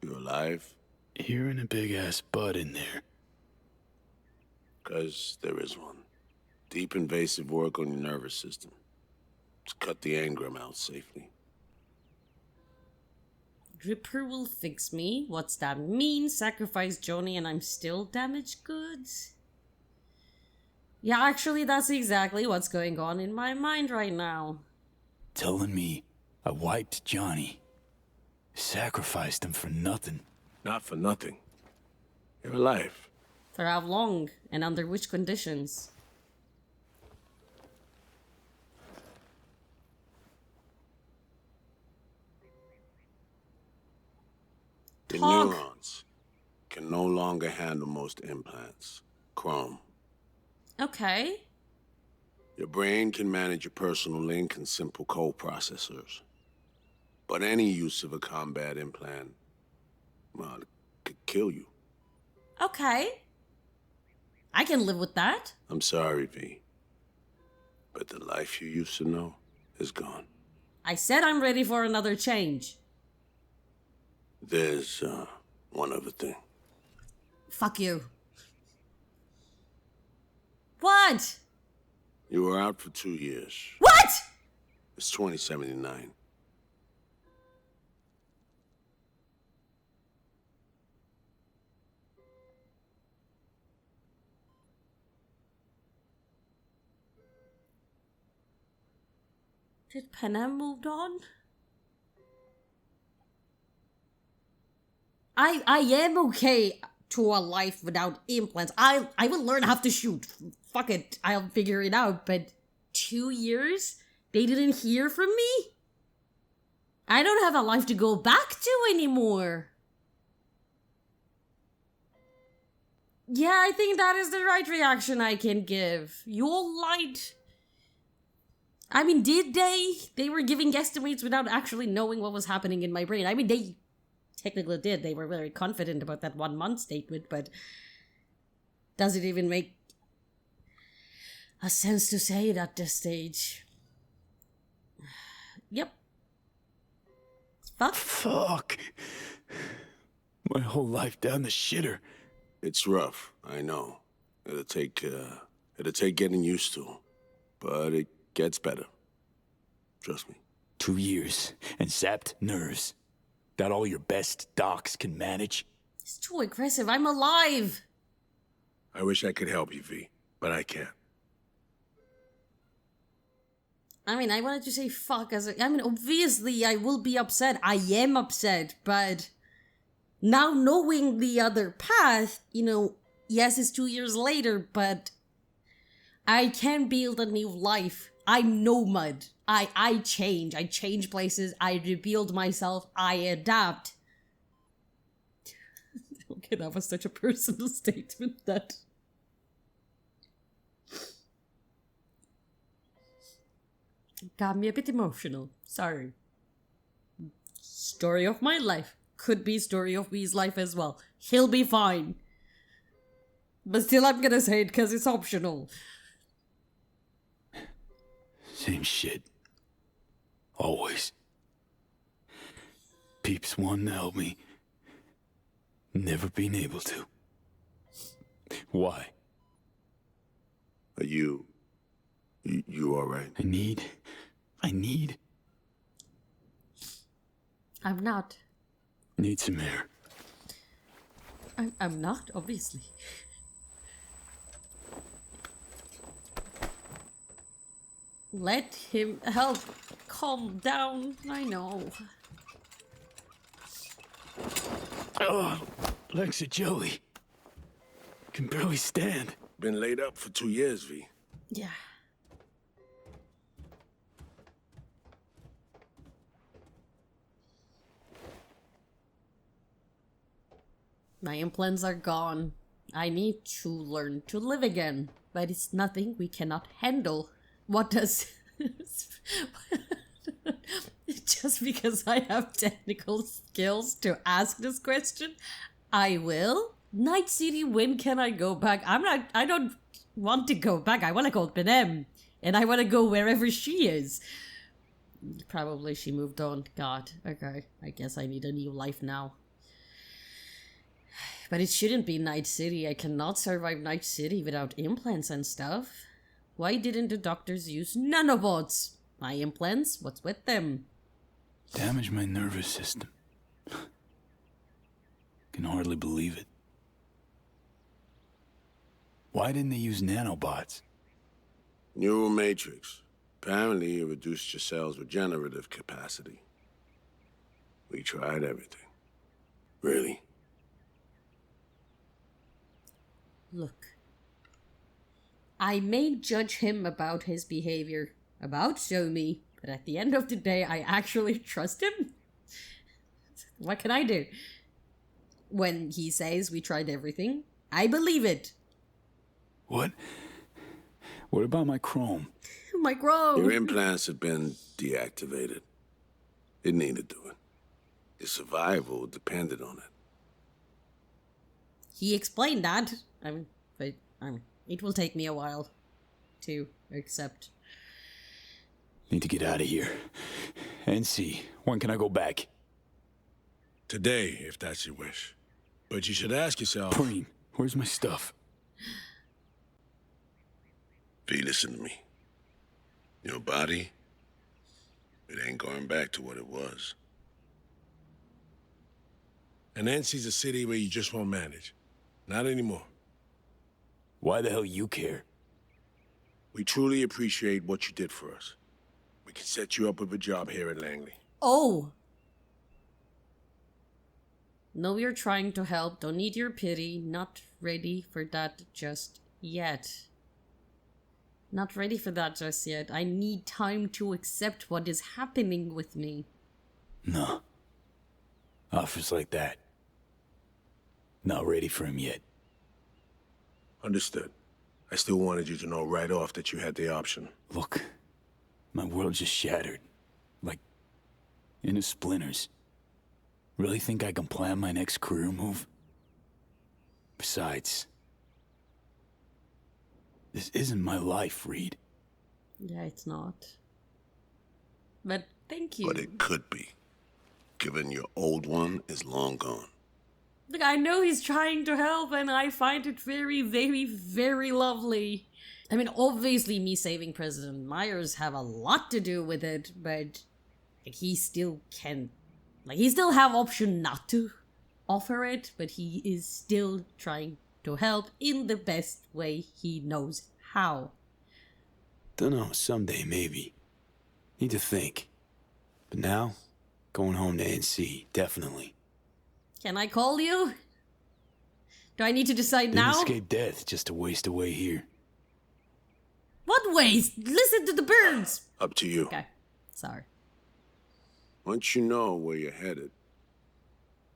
You're alive. You're in a big-ass bud in there. 'Cause there is one. Deep invasive work on your nervous system. To cut the engram out safely. Ripper will fix me. What's that mean? Sacrifice Johnny and I'm still damaged goods? Yeah, actually, that's exactly what's going on in my mind right now. Telling me I wiped Johnny. Sacrificed him for nothing. Not for nothing. You're alive. For how long? And under which conditions? Your Talk. neurons can no longer handle most implants. Chrome. Okay. Your brain can manage your personal link and simple code processors. But any use of a combat implant, well, it could kill you. Okay. I can live with that. I'm sorry, V. But the life you used to know is gone. I said I'm ready for another change. There's, one other thing. Fuck you. What? You were out for 2 years. What? It's 2079. Did Panem moved on? I am okay to a life without implants. I will learn how to shoot. Fuck it, I'll figure it out. But 2 years? They didn't hear from me? I don't have a life to go back to anymore. Yeah, I think that is the right reaction I can give. You all lied. I mean, did they? They were giving guesstimates without actually knowing what was happening in my brain. I mean, they technically did. They were very confident about that 1 month statement, but does it even make a sense to say it at this stage? Yep. Fuck. My whole life down the shitter. It's rough, I know. It'll take getting used to. But it gets better. Trust me. 2 years and sapped nerves. That all your best docs can manage? It's too aggressive. I'm alive. I wish I could help you, V, but I can't. I mean, I wanted to say fuck obviously I will be upset. I am upset, but now knowing the other path, yes, it's 2 years later, but I can build a new life. I'm nomad. I change. I change places. I rebuild myself. I adapt. Okay, that was such a personal statement that... got me a bit emotional. Sorry. Story of my life. Could be story of V's life as well. He'll be fine. But still I'm gonna say it because it's optional. Same shit. Always. Peeps wanting to help me. Never been able to. Why? Are you alright? I need... I'm not. Need some air. I'm not, obviously. Let him help. Calm down. I know. Oh, legs are jelly. Can barely stand. Been laid up for 2 years, V. Yeah. My implants are gone. I need to learn to live again. But it's nothing we cannot handle. What does... Just because I have technical skills to ask this question, I will? Night City, when can I go back? I don't want to go back. I want to go to Benem. And I want to go wherever she is. Probably she moved on. God, okay. I guess I need a new life now. But it shouldn't be Night City. I cannot survive Night City without implants and stuff. Why didn't the doctors use nanobots? My implants? What's with them? Damaged my nervous system. Can hardly believe it. Why didn't they use nanobots? Neural matrix. Apparently it reduced your cell's regenerative capacity. We tried everything. Really? Look. I may judge him about his behavior, about Somi, but at the end of the day, I actually trust him. What can I do? When he says we tried everything, I believe it. What? What about my chrome? My chrome! Your implants have been deactivated. It needed doing. Your survival depended on it. He explained that. It will take me a while to accept. Need to get out of here. And see, when can I go back? Today, if that's your wish. But you should ask yourself... Brain, where's my stuff? V, listen to me. Your body, it ain't going back to what it was. And NC's a city where you just won't manage. Not anymore. Why the hell you care? We truly appreciate what you did for us. We can set you up with a job here at Langley. Oh! No, you're trying to help. Don't need your pity. Not ready for that just yet. Not ready for that just yet. I need time to accept what is happening with me. No. Offers like that. Not ready for him yet. Understood. I still wanted you to know right off that you had the option. Look, my world just shattered. Like, into splinters. Really think I can plan my next career move? Besides, this isn't my life, Reed. Yeah, it's not. But thank you. But it could be, given your old one is long gone. Look, I know he's trying to help, and I find it very, very, very lovely. I mean, obviously me saving President Myers have a lot to do with it, but like, he still can... Like, he still have option not to offer it, but he is still trying to help in the best way he knows how. Dunno, someday maybe. Need to think. But now, going home to NC, definitely. Can I call you? Do I need to decide now? Didn't escape death just to waste away here. What waste? Listen to the birds! Up to you. Okay, sorry. Once you know where you're headed,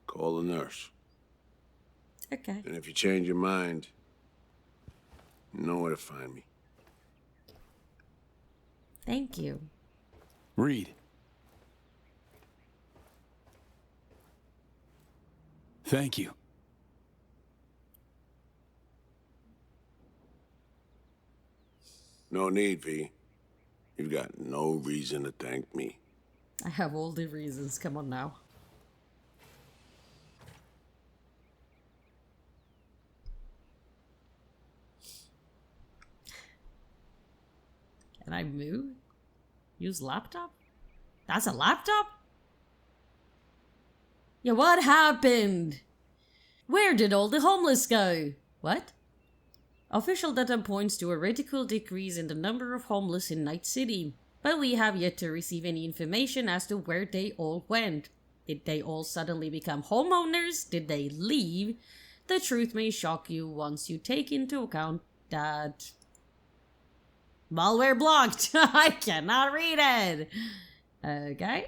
call a nurse. Okay. And if you change your mind, you know where to find me. Thank you. Reed. Thank you. No need, V. You've got no reason to thank me. I have all the reasons, come on now. Can I move? Use laptop? That's a laptop? Yeah, what happened? Where did all the homeless go? What? Official data points to a radical decrease in the number of homeless in Night City, but we have yet to receive any information as to where they all went. Did they all suddenly become homeowners? Did they leave? The truth may shock you once you take into account that... Malware blocked! I cannot read it! Okay.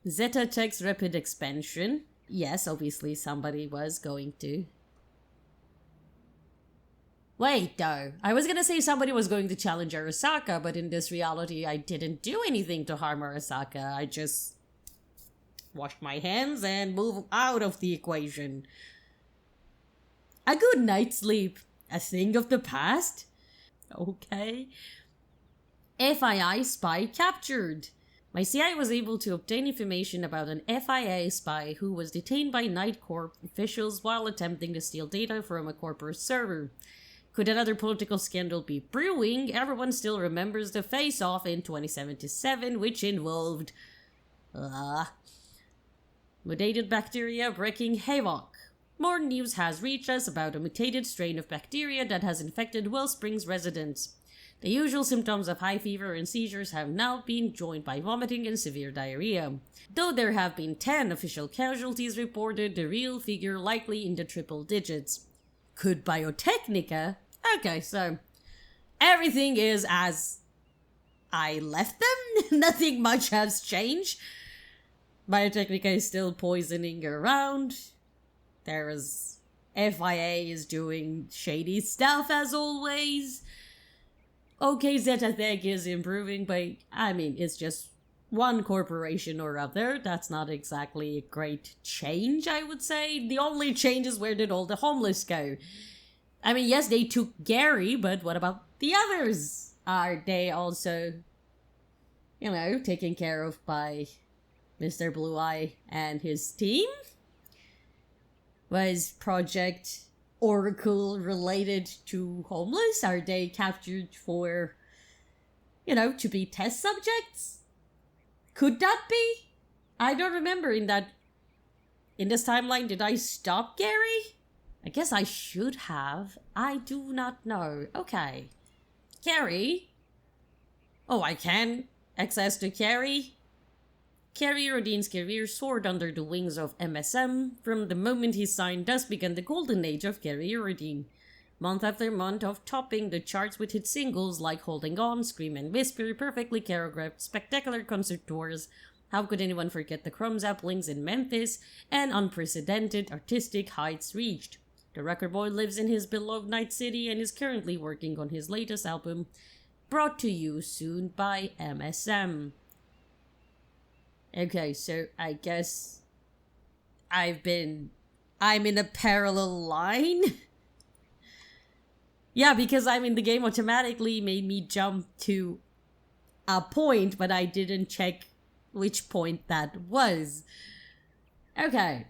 Zeta checks rapid expansion. Yes, obviously somebody was going to. Wait, though. I was gonna say somebody was going to challenge Arasaka, but in this reality, I didn't do anything to harm Arasaka. I just washed my hands and moved out of the equation. A good night's sleep. A thing of the past? Okay. FII spy captured. My CI was able to obtain information about an FIA spy who was detained by Night Corp officials while attempting to steal data from a corporate server. Could another political scandal be brewing? Everyone still remembers the face-off in 2077, which involved... mutated bacteria wreaking havoc. More news has reached us about a mutated strain of bacteria that has infected Wellsprings residents. The usual symptoms of high fever and seizures have now been joined by vomiting and severe diarrhea. Though there have been 10 official casualties reported, the real figure likely in the triple digits. Could Biotechnica? Okay, so everything is as I left them. Nothing much has changed. Biotechnica is still poisoning around. There is... FIA is doing shady stuff as always. Okay, Zeta Tech is improving, but I mean, it's just one corporation or other. That's not exactly a great change, I would say. The only change is where did all the homeless go? I mean, yes, they took Gary, but what about the others? Are they also, you know, taken care of by Mr. Blue Eye and his team? Was Project Oracle related to homeless? Are they captured for, to be test subjects? Could that be? I don't remember in this timeline. Did I stop Gary? I guess I should have. I do not know. Okay. Carrie? Oh, I can access to Carrie? Carrie Rodine's career soared under the wings of MSM. From the moment he signed, thus began the golden age of Carrie Rodine. Month after month of topping the charts with hit singles like Holding On, Scream and Whisper, perfectly choreographed, spectacular concert tours. How could anyone forget the crumb zapplings in Memphis and unprecedented artistic heights reached? The record boy lives in his beloved Night City and is currently working on his latest album, brought to you soon by MSM. Okay, so I guess I'm in a parallel line? Yeah, because I'm in the game automatically made me jump to a point, but I didn't check which point that was. Okay.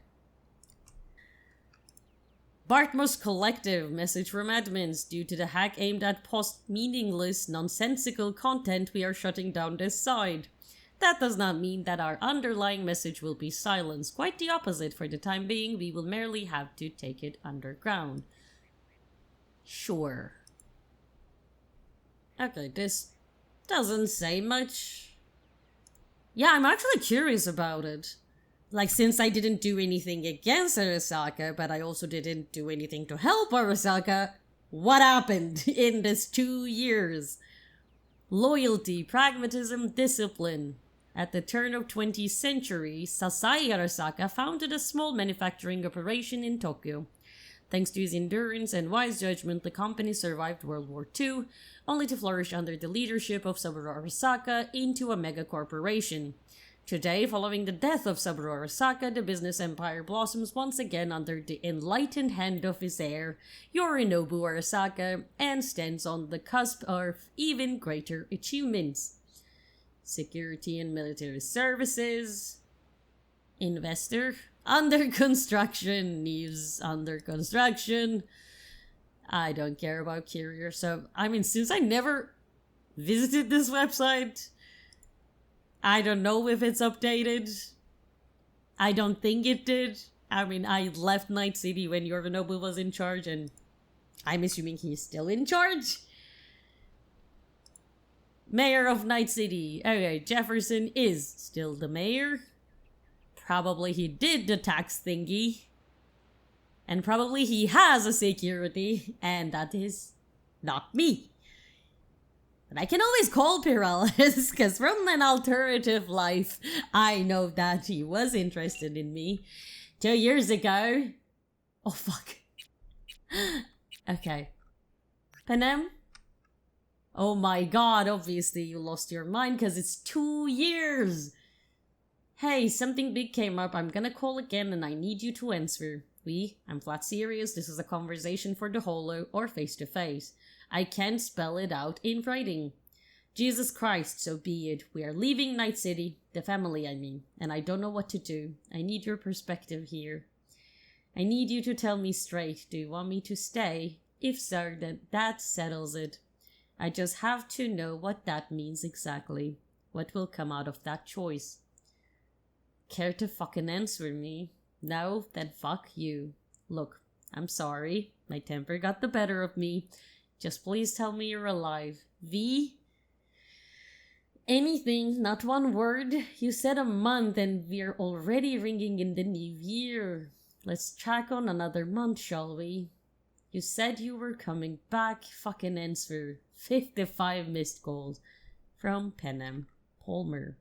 Bartmus Collective message from admins. Due to the hack aimed at meaningless, nonsensical content, we are shutting down this side. That does not mean that our underlying message will be silenced. Quite the opposite. For the time being, we will merely have to take it underground. Sure. Okay, this doesn't say much. Yeah, I'm actually curious about it. Like, since I didn't do anything against Arasaka, but I also didn't do anything to help Arasaka, what happened in this 2 years? Loyalty, pragmatism, discipline. At the turn of 20th century, Sasai Arasaka founded a small manufacturing operation in Tokyo. Thanks to his endurance and wise judgment, the company survived World War II, only to flourish under the leadership of Saburo Arasaka into a mega corporation. Today, following the death of Saburo Arasaka, the business empire blossoms once again under the enlightened hand of his heir, Yorinobu Arasaka, and stands on the cusp of even greater achievements. Security and military services. Investor. Under construction. News under construction. I don't care about career. So, since I never visited this website, I don't know if it's updated. I don't think it did. I left Night City when Yorinobu was in charge, and I'm assuming he's still in charge. Mayor of Night City. Okay, Jefferson is still the mayor. Probably he did the tax thingy. And probably he has a security, and that is not me. But I can always call Pirellis, because from an alternative life, I know that he was interested in me 2 years ago. Oh, fuck. Okay. Panem? Oh my god, obviously you lost your mind because it's 2 years. Hey, something big came up. I'm gonna call again and I need you to answer. I'm flat serious. This is a conversation for the holo or face to face. I can't spell it out in writing. Jesus Christ, so be it. We are leaving Night City, the family I mean, and I don't know what to do. I need your perspective here. I need you to tell me straight. Do you want me to stay? If so, then that settles it. I just have to know what that means exactly. What will come out of that choice? Care to fucking answer me? No? Then fuck you. Look, I'm sorry. My temper got the better of me. Just please tell me you're alive. V? Anything, not one word. You said a month and we're already ringing in the new year. Let's track on another month, shall we? You said you were coming back. Fucking answer. 55 missed calls. From Panem Palmer.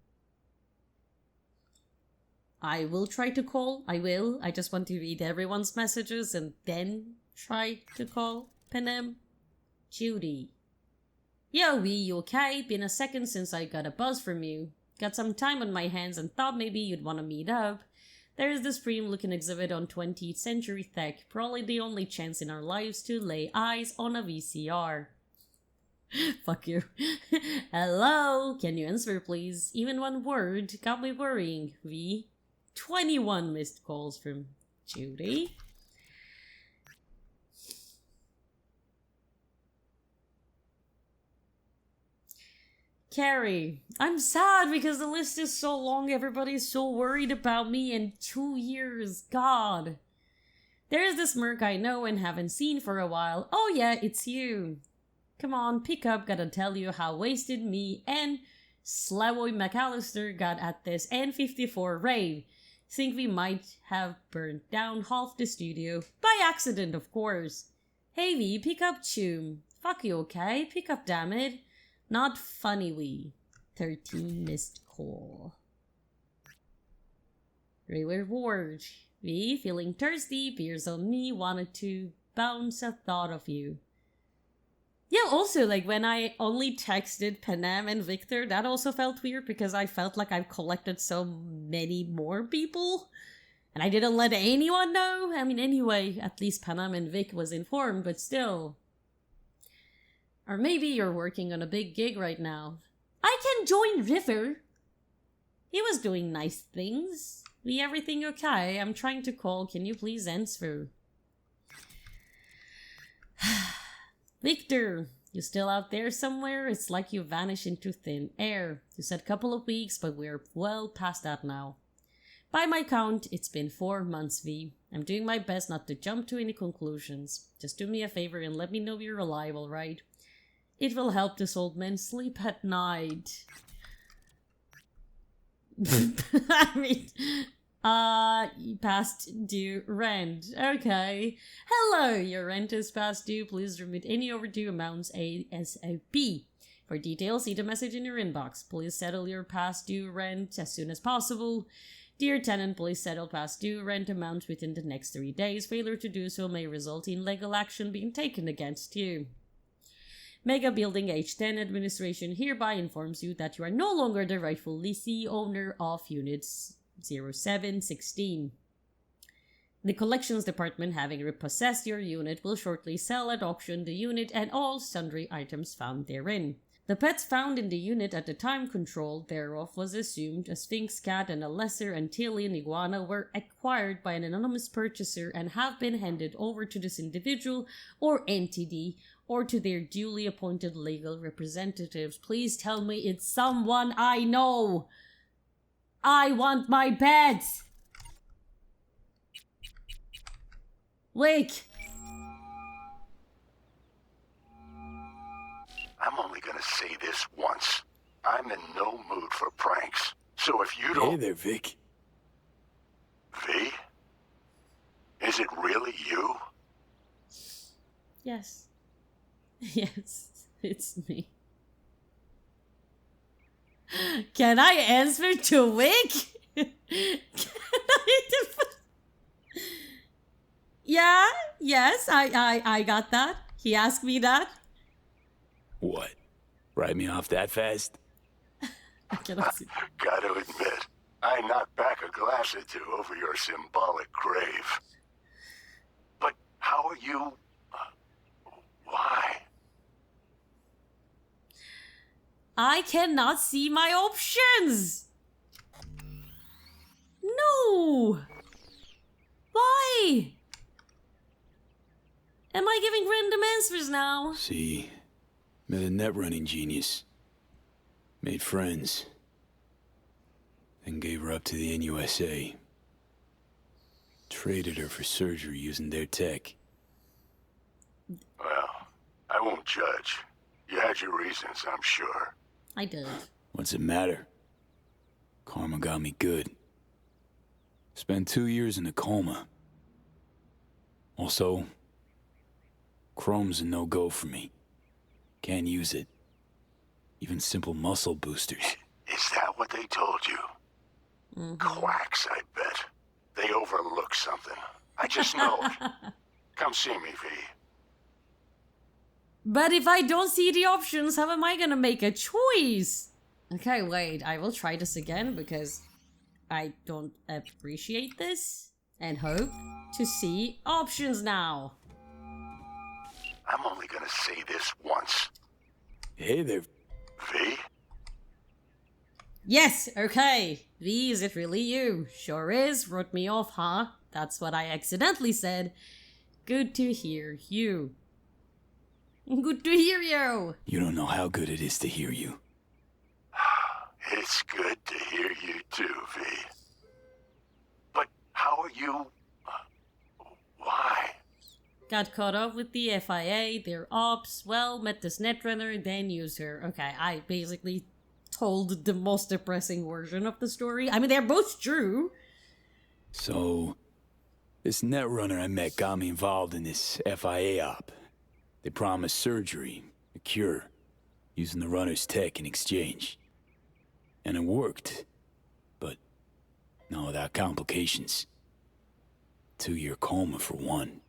I will try to call. I will. I just want to read everyone's messages and then try to call Panem. Judy. Yo, V, you okay? Been a second since I got a buzz from you. Got some time on my hands and thought maybe you'd want to meet up. There's this premium-looking exhibit on 20th century tech. Probably the only chance in our lives to lay eyes on a VCR. Fuck you. Hello? Can you answer, please? Even one word got me worrying, V. 21 missed calls from Judy. Carrie, I'm sad because the list is so long. Everybody's so worried about me in 2 years. God. There's this merc I know and haven't seen for a while. Oh yeah, it's you. Come on, pick up. Gotta tell you how wasted me and Slavoy McAllister got at this N54 rave. Think we might have burnt down half the studio. By accident, of course. Hey V, pick up Choom. Fuck you, okay? Pick up, damn it. Not funny, we. 13 missed call. Reward. V, feeling thirsty, beers on me, wanted to bounce a thought of you. Yeah, also, like, when I only texted Panam and Victor, that also felt weird because I felt like I've collected so many more people. And I didn't let anyone know. I mean, anyway, at least Panam and Vic was informed, but still. Or maybe you're working on a big gig right now. I can join River. He was doing nice things. Be everything okay? I'm trying to call. Can you please answer? Victor, you still out there somewhere? It's like you vanished into thin air. You said couple of weeks, but we're well past that now. By my count, it's been 4 months, V. I'm doing my best not to jump to any conclusions. Just do me a favor and let me know you're alive, alright? It will help this old man sleep at night. I mean, past due rent. Okay. Hello, your rent is past due. Please remit any overdue amounts ASAP. For details, see the message in your inbox. Please settle your past due rent as soon as possible. Dear tenant, please settle past due rent amounts within the next 3 days. Failure to do so may result in legal action being taken against you. Mega Building H10 Administration hereby informs you that you are no longer the rightful lessee owner of Units 0716. The Collections Department, having repossessed your unit, will shortly sell at auction the unit and all sundry items found therein. The pets found in the unit at the time control thereof was assumed a Sphinx cat and a lesser Antillean iguana were acquired by an anonymous purchaser and have been handed over to this individual or entity or to their duly appointed legal representatives. Please tell me it's someone I know. I want my pets. Wake. I'm only gonna say this once. I'm in no mood for pranks. So if you don't... Hey there, Vic. V? Is it really you? Yes. Yes, it's me. Can I answer to Wick? Yeah, yes, I got that. He asked me that. What? Write me off that fast? I cannot see. Gotta admit, I knocked back a glass or two over your symbolic grave. But how are you... why? I cannot see my options! No! Why? Am I giving random answers now? See, met a net running genius. Made friends. Then gave her up to the NUSA. Traded her for surgery using their tech. Well, I won't judge. You had your reasons, I'm sure. I did. What's it matter? Karma got me good. Spent 2 years in a coma. Also, chrome's a no-go for me. Can't use it. Even simple muscle boosters. Is that what they told you? Quacks, I bet. They overlook something. I just know it. Come see me, V. But if I don't see the options, how am I gonna make a choice? Okay, wait, I will try this again because I don't appreciate this and hope to see options now. I'm only gonna say this once. Hey there. V? Yes, okay. V, is it really you? Sure is. Wrote me off, huh? That's what I accidentally said. Good to hear you. Good to hear you. You don't know how good it is to hear you. It's good to hear you too, V. But how are you... why? Got caught up with the FIA, their ops, well, met this netrunner, then used her. Okay, I basically told the most depressing version of the story. I mean, they're both true. So, this netrunner I met got me involved in this FIA op. They promised surgery, a cure, using the runner's tech in exchange. And it worked. But, no, without complications. 2-year coma for one.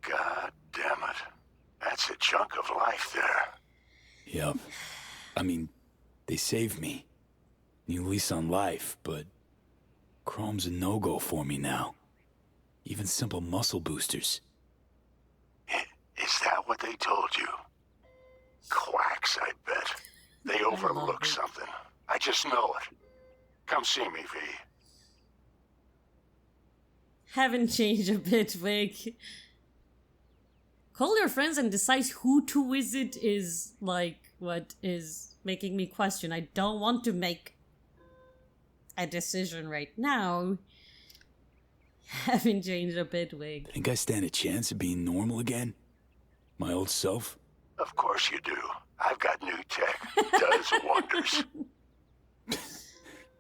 God damn it. That's a chunk of life there. Yep. I mean, they saved me. New lease on life, but... Chrome's a no-go for me now. Even simple muscle boosters. Is that what they told you? Quacks, I bet. They overlook something. I just know it. Come see me, V. Haven't changed a bit, Vic. Call your friends and decide who to visit is, like, what is making me question. I don't want to make a decision right now. Haven't changed a bit, Vic. Think I stand a chance of being normal again? My old self? Of course you do. I've got new tech. Does wonders.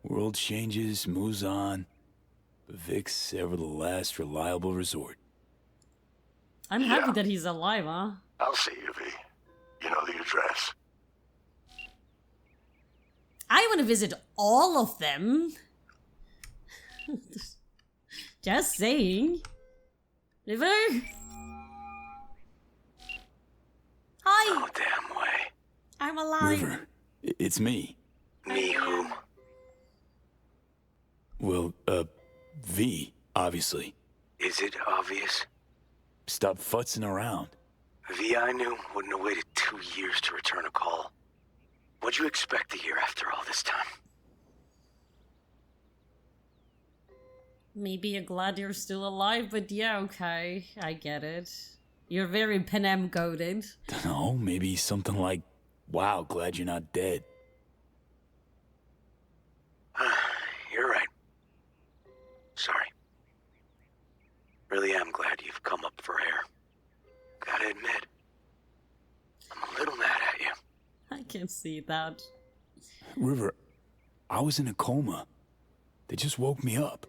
World changes, moves on. But Vic's ever the last reliable resort. I'm happy that he's alive, huh? I'll see you, V. You know the address. I want to visit all of them. Just saying. River? Hi! No damn way. I'm alive. River, it's me. Me who? Well, V, obviously. Is it obvious? Stop futzing around. V I knew wouldn't have waited 2 years to return a call. What'd you expect to hear after all this time? Maybe you're glad you're still alive, but yeah, okay. I get it. You're very Panem-coded. No, maybe something like, wow, glad you're not dead. You're right. Sorry. Really am glad you've come up for air. Gotta admit, I'm a little mad at you. I can see that. River, I was in a coma. They just woke me up.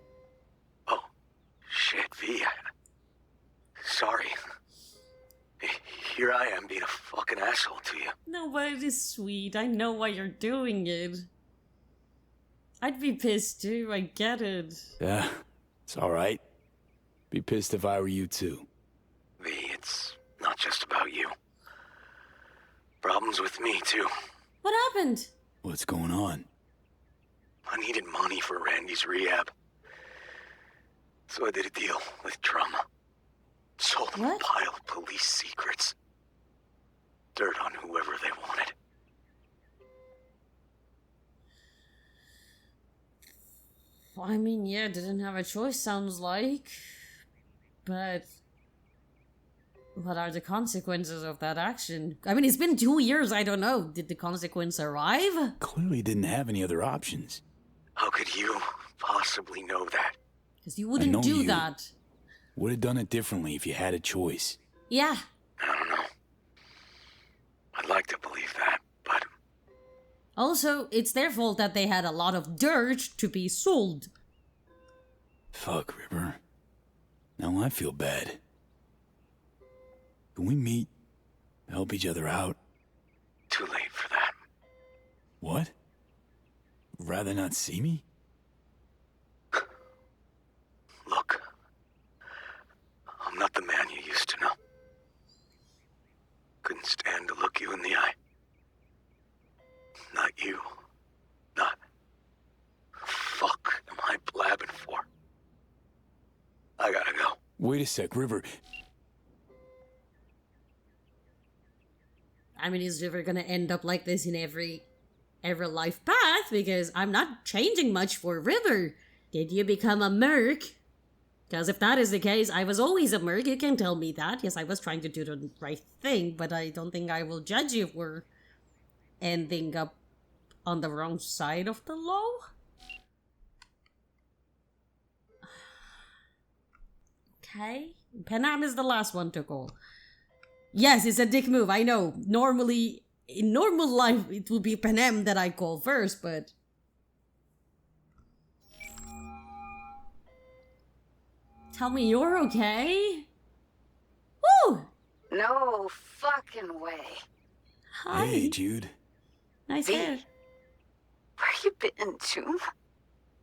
Oh, shit, V. Sorry. Here I am being a fucking asshole to you. No, but it is sweet. I know why you're doing it. I'd be pissed too, I get it. Yeah, it's alright. Be pissed if I were you too. V, it's not just about you. Problems with me too. What happened? What's going on? I needed money for Randy's rehab. So I did a deal with Trauma. Sold them a pile of police secrets. Dirt on whoever they wanted. I mean, yeah, didn't have a choice, sounds like. But what are the consequences of that action? I mean, it's been 2 years, I don't know. Did the consequence arrive? Clearly didn't have any other options. How could you possibly know that? Because you wouldn't do that. Would have done it differently if you had a choice. Yeah. I don't know. I'd like to believe that, but... Also, it's their fault that they had a lot of dirt to be sold. Fuck, River. Now I feel bad. Can we meet? Help each other out? Too late for that. What? Rather not see me? Look. I'm not the man you used to know. Couldn't stand to look you in the eye. Not you. Not... Fuck am I blabbing for? I gotta go. Wait a sec, River. I mean, is River gonna end up like this in every life path? Because I'm not changing much for River. Did you become a merc? Because if that is the case, I was always a merc. You can tell me that. Yes, I was trying to do the right thing, but I don't think I will judge you for ending up on the wrong side of the law? Okay. Panam is the last one to call. Yes, it's a dick move, I know. Normally, in normal life, it would be Panam that I call first, but... Tell me you're okay? Woo! No fucking way. Hi. Hey, Jude. Nice hair. Where you been, June?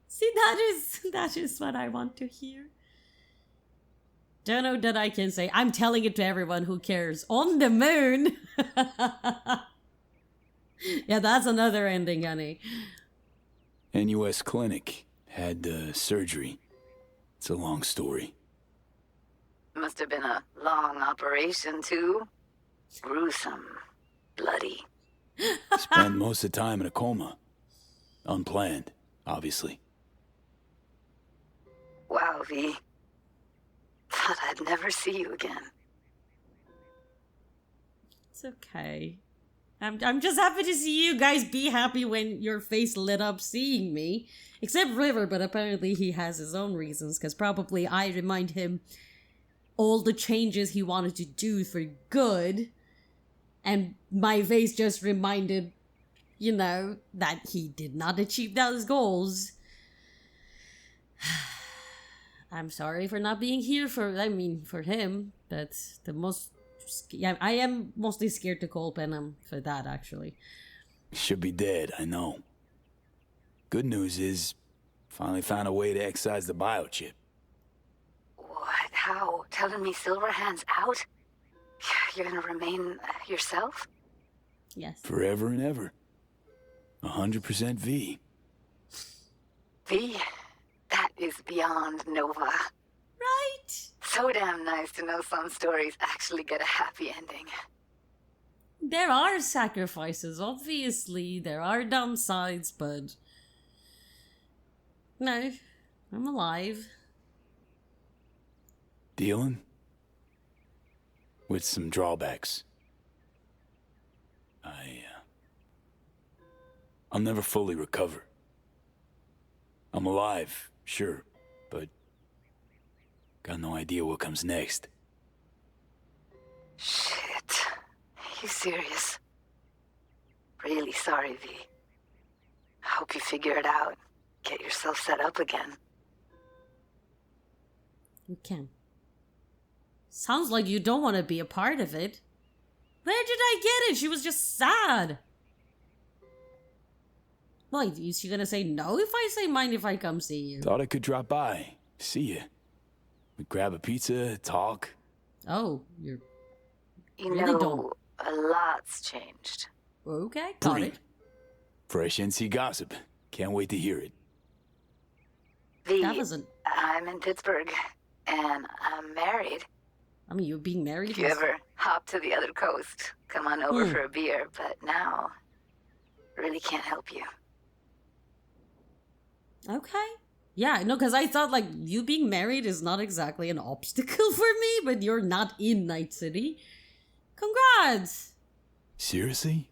See, that is what I want to hear. Don't know that I can say. I'm telling it to everyone who cares. On the moon! Yeah, that's another ending, honey. NUS Clinic had surgery. It's a long story. Must have been a long operation, too. Gruesome. Bloody. Spent most of the time in a coma. Unplanned, obviously. Wow, V. Thought I'd never see you again. It's okay. I'm just happy to see you guys be happy when your face lit up seeing me. Except River, but apparently he has his own reasons, because probably I remind him all the changes he wanted to do for good, and my face just reminded, you know, that he did not achieve those goals. I'm sorry for not being here for him. That's the most... Yeah, I am mostly scared to call Penham for that, actually. Should be dead, I know. Good news is, finally found a way to excise the biochip. What? How? Telling me Silverhand's out? You're gonna remain yourself? Yes. Forever and ever. 100% V. V? That is beyond Nova. Right? So damn nice to know some stories actually get a happy ending. There are sacrifices, obviously. There are downsides, but... No, I'm alive. Dealing with some drawbacks. I'll never fully recover. I'm alive, sure, but got no idea what comes next. Shit. You serious? Really sorry, V. Hope you figure it out. Get yourself set up again. You can. Sounds like you don't want to be a part of it. Where did I get it? She was just sad. Wait, is she gonna say no if I say mind if I come see you? Thought I could drop by, see you. We'd grab a pizza, talk. Oh, you're... You really know, don't. a lot's changed. Okay, got Brilliant. it. Fresh NC gossip. Can't wait to hear it. V, That wasn't... I'm in Pittsburgh, and I'm married. I mean, you being married If you is... ever hop to the other coast, come on over for a beer, but now, really can't help you. Okay. Yeah, no, because I thought, like, you being married is not exactly an obstacle for me, but you're not in Night City. Congrats! Seriously?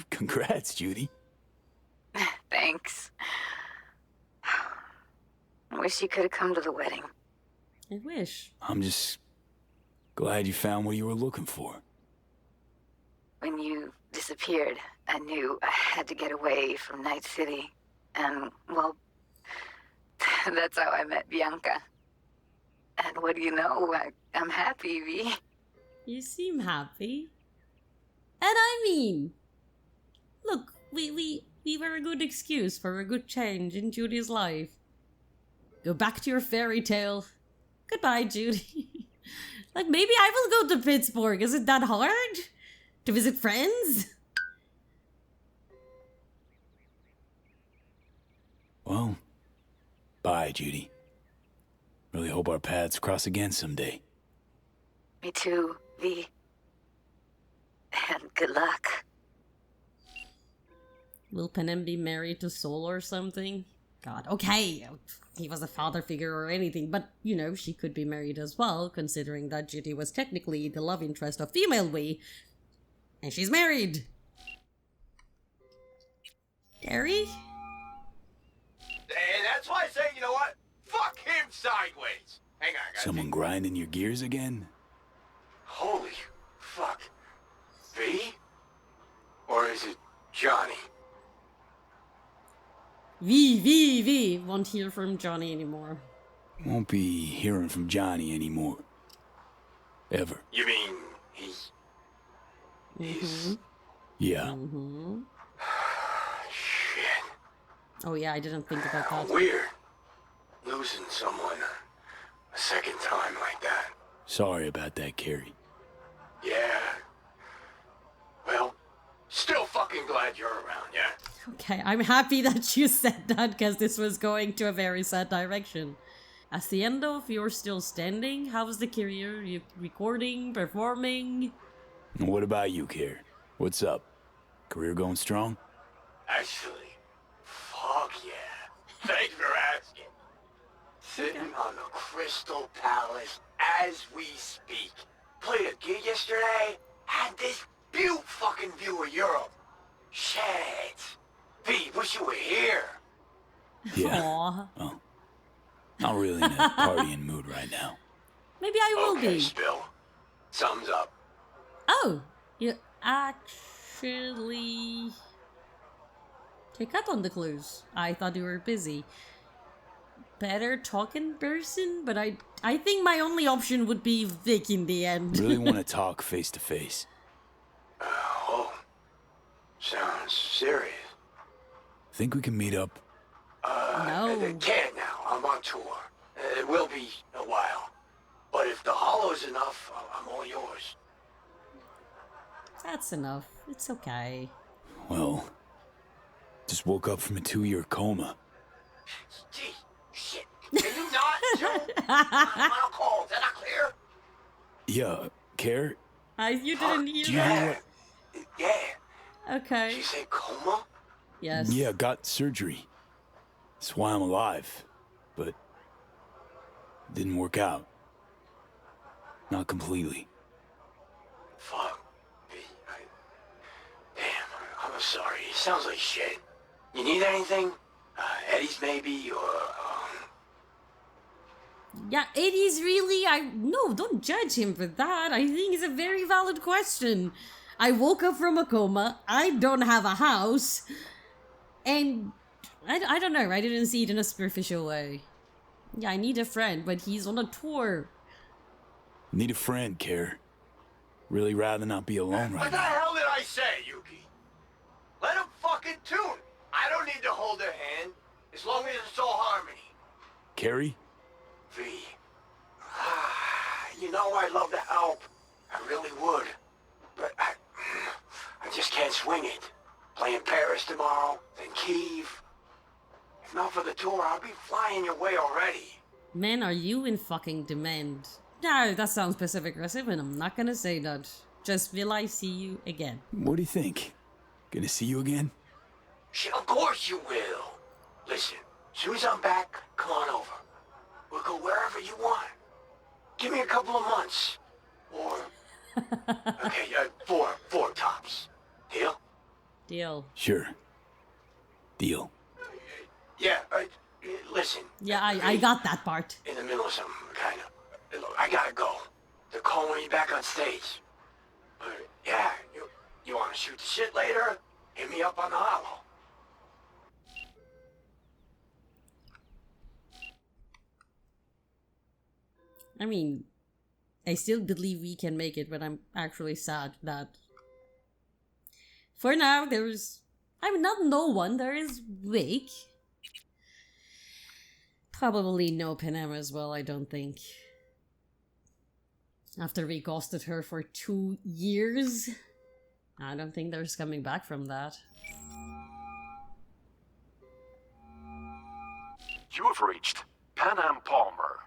Congrats, Judy. Thanks. I wish you could have come to the wedding. I wish. I'm just glad you found what you were looking for. When you disappeared, I knew I had to get away from Night City. And, well, that's how I met Bianca. And what do you know? I'm happy, V. You seem happy. And I mean, look, we were a good excuse for a good change in Judy's life. Go back to your fairy tale. Goodbye, Judy. Like, maybe I will go to Pittsburgh. Is it that hard? To visit friends? Well, bye, Judy. Really hope our paths cross again someday. Me too, V. And good luck. Will Penem be married to Sol or something? God, okay, he was a father figure or anything, but, you know, she could be married as well, considering that Judy was technically the love interest of female Wii, and she's married! Gary? And that's why I say, you know what? Fuck him sideways. Hang on, guys. Someone grinding your gears again? Holy fuck. V? Or is it Johnny? V. Won't hear from Johnny anymore. Won't be hearing from Johnny anymore. Ever. You mean he's... Yeah. Shit. Oh yeah, I didn't think about that. Weird. Losing someone a second time like that. Sorry about that, Carrie. Yeah. Well, still fucking glad you're around, yeah? Okay, I'm happy that you said that, because this was going to a very sad direction. At the end of You're Still Standing, how's the career? You recording, performing? And what about you, Care? What's up? Career going strong? Actually, fuck yeah. Thanks for asking. Sitting on the Crystal Palace as we speak. Played a gig yesterday, had this fucking view of Europe. Shit. V, wish you were here. Yeah. Aww. Oh. Not really in a partying mood right now. Maybe I will Okay, be. Spill. Sums up. Oh, you actually take up on the clues. I thought you were busy. Better talk in person, but I think my only option would be Vic in the end. Really want to talk face to face. Oh. Sounds serious. Think we can meet up? No. Can't now. I'm on tour. It will be a while. But if the hollow's enough, I'm all yours. That's enough. It's okay. Well, just woke up from a 2-year coma. Gee, shit. Can you not, Joe? I'm on a call. Is that not clear? Yeah, Care? You didn't hear Do you that? hear what? Yeah. Okay. Did you say coma? Yes. Yeah, got surgery. That's why I'm alive. But didn't work out. Not completely. Fuck. Damn, I'm sorry. It sounds like shit. You need anything? Eddie's maybe, or, Yeah, it is really... No, don't judge him for that. I think it's a very valid question. I woke up from a coma. I don't have a house. And... I don't know. I didn't see it in a superficial way. Yeah, I need a friend, but he's on a tour. Need a friend, Care. Really rather not be alone What right the now. hell did I say, Yuki? Let him fucking tune. I don't need to hold their hand, as long as it's all harmony. Carrie? V. You know I'd love to help. I really would. But I just can't swing it. Playing Paris tomorrow, then Kiev. If not for the tour, I'll be flying your way already. Man, are you in fucking demand? No, that sounds passive-aggressive, and I'm not gonna say that. Just will I see you again? What do you think? Gonna see you again? Shit, of course you will. Listen, as soon as I'm back, come on over. We'll go wherever you want. Give me a couple of months. Or... okay, 4 tops. Deal? Deal. Sure. Deal. Yeah, listen. Yeah, I got that part. In the middle of something, kind of. Look, I gotta go. They're calling me back on stage. But, yeah, you wanna shoot the shit later? Hit me up on the hollow. I mean, I still believe we can make it, but I'm actually sad that... For now, there's... I mean, not no one, there is Wake. Probably no Panama as well, I don't think. After we ghosted her for 2 years, I don't think there's coming back from that. You have reached Panam Palmer.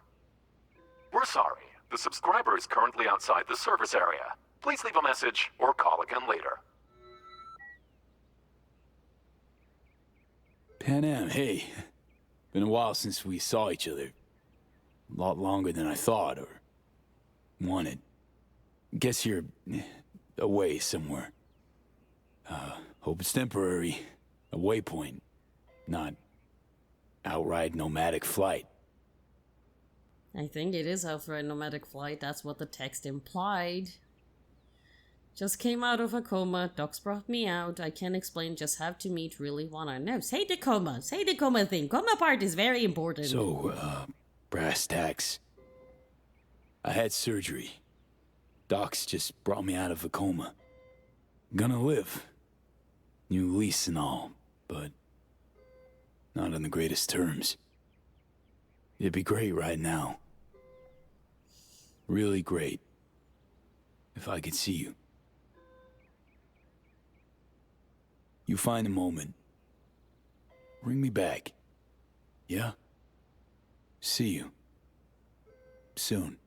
We're sorry. The subscriber is currently outside the service area. Please leave a message or call again later. Pan Am, hey. Been a while since we saw each other. A lot longer than I thought or wanted. Guess you're away somewhere. Hope it's temporary. A waypoint, not outright nomadic flight. I think it is outright nomadic flight, that's what the text implied. Just came out of a coma, docs brought me out, I can't explain, just have to meet, really wanna know. Say the coma thing, coma part is very important. So, brass tacks. I had surgery. Docs just brought me out of a coma. Gonna live. New lease and all, but not on the greatest terms. It'd be great right now. Really great. If I could see you. You find a moment. Bring me back. Yeah? See you. Soon.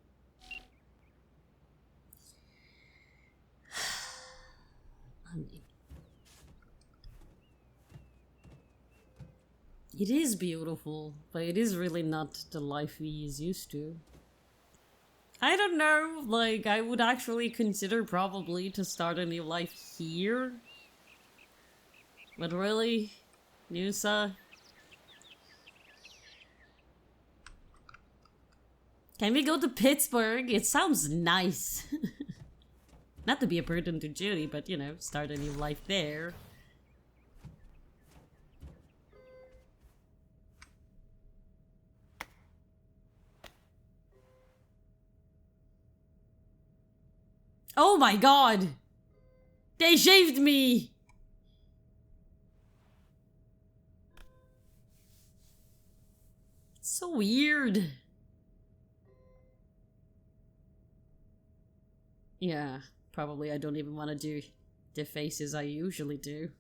It is beautiful, but it is really not the life we is used to. I don't know, like, I would actually consider probably to start a new life here. But really, Nusa? Can we go to Pittsburgh? It sounds nice. Not to be a burden to Judy, but, you know, start a new life there. Oh my god! They shaved me! It's so weird. Yeah, probably I don't even want to do the faces I usually do.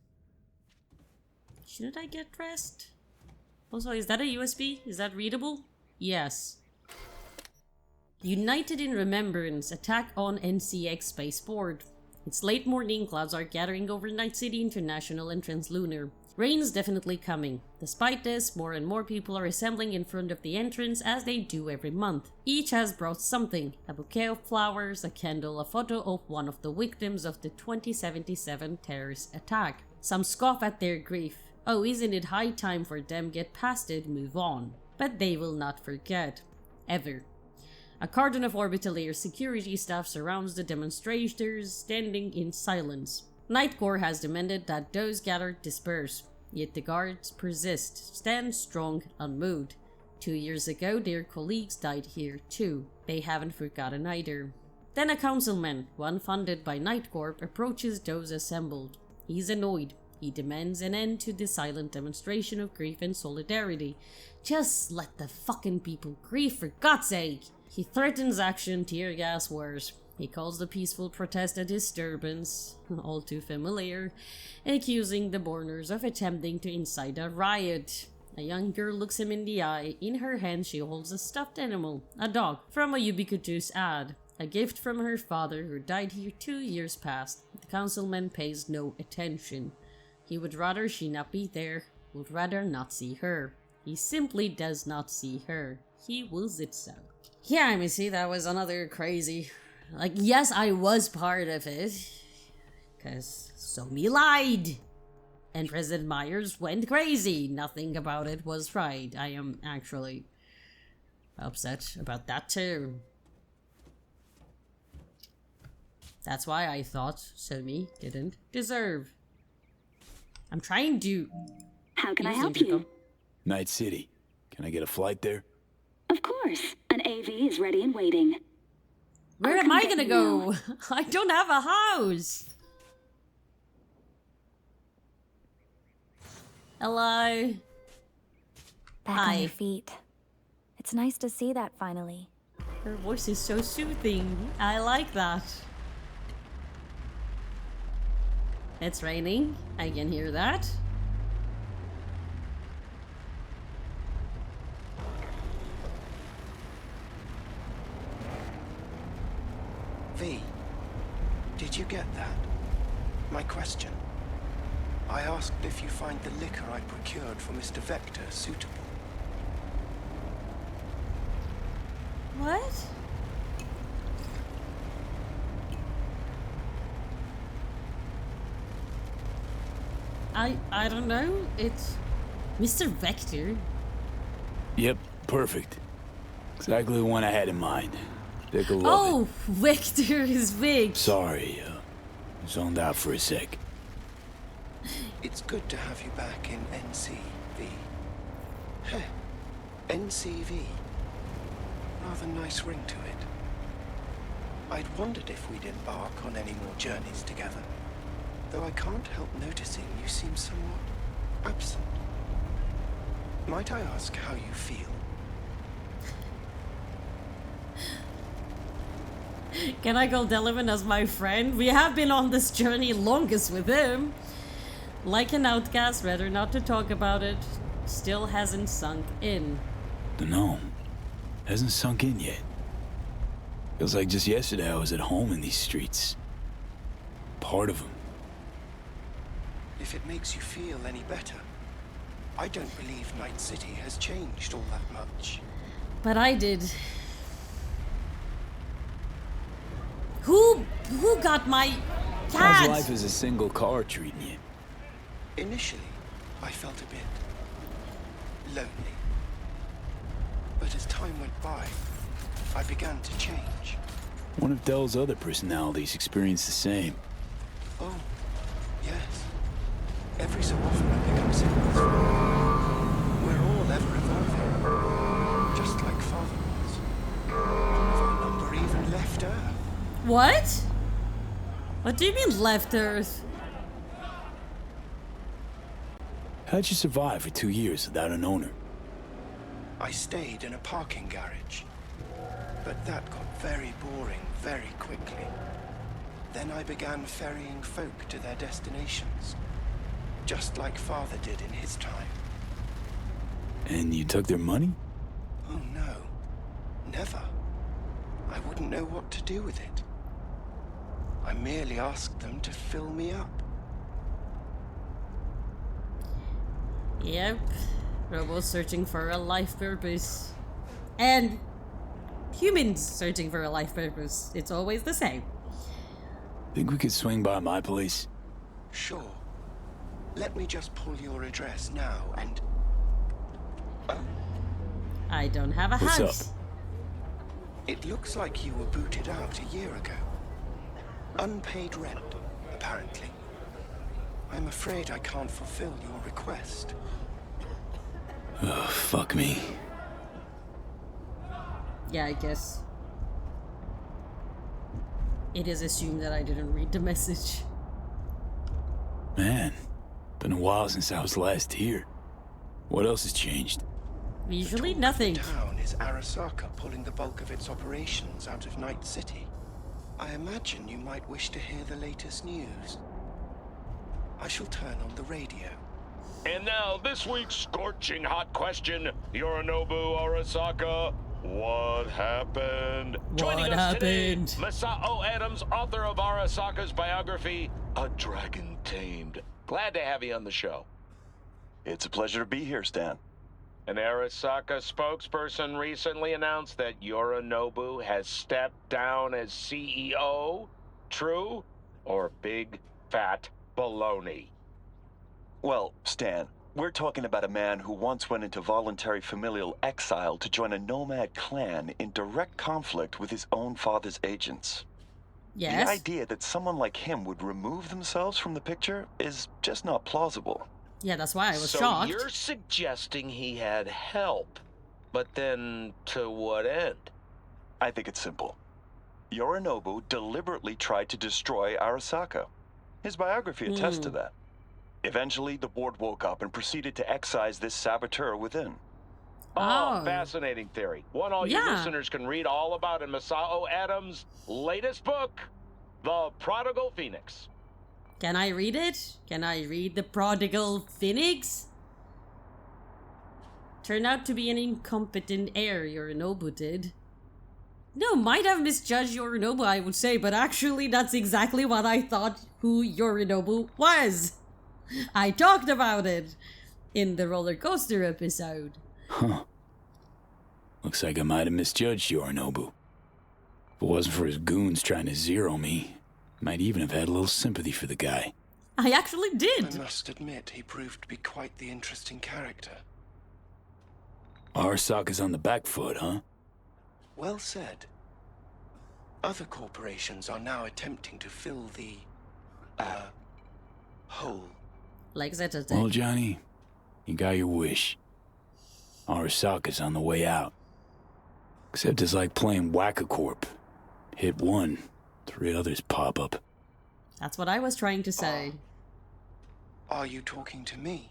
Shouldn't I get dressed? Also, is that a USB? Is that readable? Yes. United in Remembrance, attack on NCX spaceport. It's late morning, clouds are gathering over Night City International and Translunar. Rain's definitely coming. Despite this, more and more people are assembling in front of the entrance as they do every month. Each has brought something: a bouquet of flowers, a candle, a photo of one of the victims of the 2077 terrorist attack. Some scoff at their grief. Oh, isn't it high time for them get past it, move on. But they will not forget. Ever. A cordon of Orbitalair security staff surrounds the demonstrators, standing in silence. Night Corps has demanded that those gathered disperse, yet the guards persist, stand strong, unmoved. 2 years ago, their colleagues died here too. They haven't forgotten either. Then a councilman, one funded by Night Corps, approaches those assembled. He's annoyed. He demands an end to the silent demonstration of grief and solidarity. Just let the fucking people grieve, for God's sake! He threatens action, tear gas, worse. He calls the peaceful protest a disturbance, all too familiar, accusing the mourners of attempting to incite a riot. A young girl looks him in the eye. In her hand she holds a stuffed animal, a dog, from a ubiquitous ad. A gift from her father who died here 2 years past. The councilman pays no attention. He would rather she not be there, would rather not see her. He simply does not see her. He wills it so. Yeah, I mean, see, that was another crazy... Like, yes, I was part of it. Because Somi lied. And President Myers went crazy. Nothing about it was right. I am actually upset about that too. That's why I thought Somi didn't deserve. I'm trying to... How can I help you? Night City. Can I get a flight there? Of course. An AV is ready and waiting. Where am I gonna go? I don't have a house. Hello. Back on your feet. It's nice to see that finally. Her voice is so soothing. I like that. It's raining. I can hear that. V, did you get that? My question. I asked if you find the liquor I procured for Mr. Vector suitable. What? I don't know. It's Mr. Vector. Yep, perfect. Exactly the one I had in mind. Take a look. Oh, Vector is big. Sorry, zoned out for a sec. It's good to have you back in NCV. Heh, NCV. Rather nice ring to it. I'd wondered if we'd embark on any more journeys together, though I can't help noticing you seem somewhat absent. Might I ask how you feel? Can I call Delavan as my friend? We have been on this journey longest with him. Like an outcast, rather not to talk about it. Still hasn't sunk in. Dunno. Hasn't sunk in yet. Feels like just yesterday I was at home in these streets. Part of them. If it makes you feel any better, I don't believe Night City has changed all that much. But I did. Who got my cat? How's life as a single car treating you? Initially, I felt a bit lonely. But as time went by, I began to change. One of Dell's other personalities experienced the same. Oh, yes. Every so often I become sick. We're all ever evolving, just like Father was. None of our number even left Earth. What? What do you mean left Earth? How'd you survive for 2 years without an owner? I stayed in a parking garage, but that got very boring very quickly. Then I began ferrying folk to their destinations, just like Father did in his time. And you took their money? Oh no, never. I wouldn't know what to do with it. I merely asked them to fill me up. Yep. Robots searching for a life purpose. And humans searching for a life purpose. It's always the same. Think we could swing by my place? Sure. Let me just pull your address now and... Oh. I don't have a What's house. Up? It looks like you were booted out a year ago. Unpaid rent, apparently. I'm afraid I can't fulfill your request. Oh, fuck me. Yeah, I guess. It is assumed that I didn't read the message. Man, been a while since I was last here. What else has changed? Usually nothing. The town is Arasaka pulling the bulk of its operations out of Night City. I imagine you might wish to hear the latest news. I shall turn on the radio. And now, this week's scorching hot question. Yorinobu Arasaka, what happened? Joining us today, Masao Adams, author of Arasaka's biography, A Dragon Tamed. Glad to have you on the show. It's a pleasure to be here, Stan. An Arasaka spokesperson recently announced that Yorinobu has stepped down as CEO. True or big fat baloney? Well, Stan, we're talking about a man who once went into voluntary familial exile to join a nomad clan in direct conflict with his own father's agents. Yes. The idea that someone like him would remove themselves from the picture is just not plausible. Yeah, that's why I was so shocked. You're suggesting he had help, but then to what end? I think it's simple. Yorinobu deliberately tried to destroy Arasaka. His biography attests to that. Eventually, the board woke up and proceeded to excise this saboteur within. Oh, fascinating theory. One all you listeners can read all about in Masao Adams' latest book, The Prodigal Phoenix. Can I read it? Can I read The Prodigal Phoenix? Turned out to be an incompetent heir, Yorinobu did. No, might have misjudged Yorinobu, I would say, but actually that's exactly what I thought who Yorinobu was. I talked about it in the roller coaster episode. Huh. Looks like I might have misjudged Yorinobu. If it wasn't for his goons trying to zero me, might even have had a little sympathy for the guy. I actually did. I must admit, he proved to be quite the interesting character. Arasaka's on the back foot, huh? Well said. Other corporations are now attempting to fill the, hole. Like that. Well, Johnny, you got your wish. Arasaka's on the way out. Except it's like playing Whack-A-Corp. Hit one, 3 others pop up. That's what I was trying to say. Are you talking to me?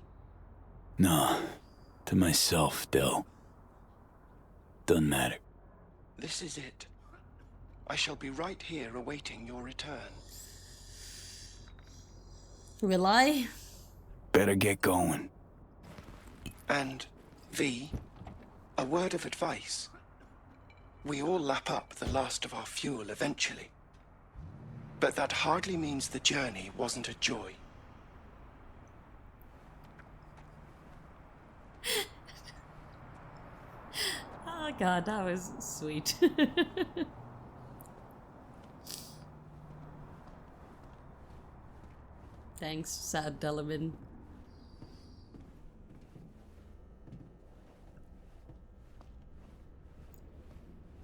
Nah, to myself, Del. Doesn't matter. This is it. I shall be right here awaiting your return. Will I? Better get going. And, V, a word of advice. We all lap up the last of our fuel eventually. But that hardly means the journey wasn't a joy. Oh god, that was sweet. Thanks, sad Delaman.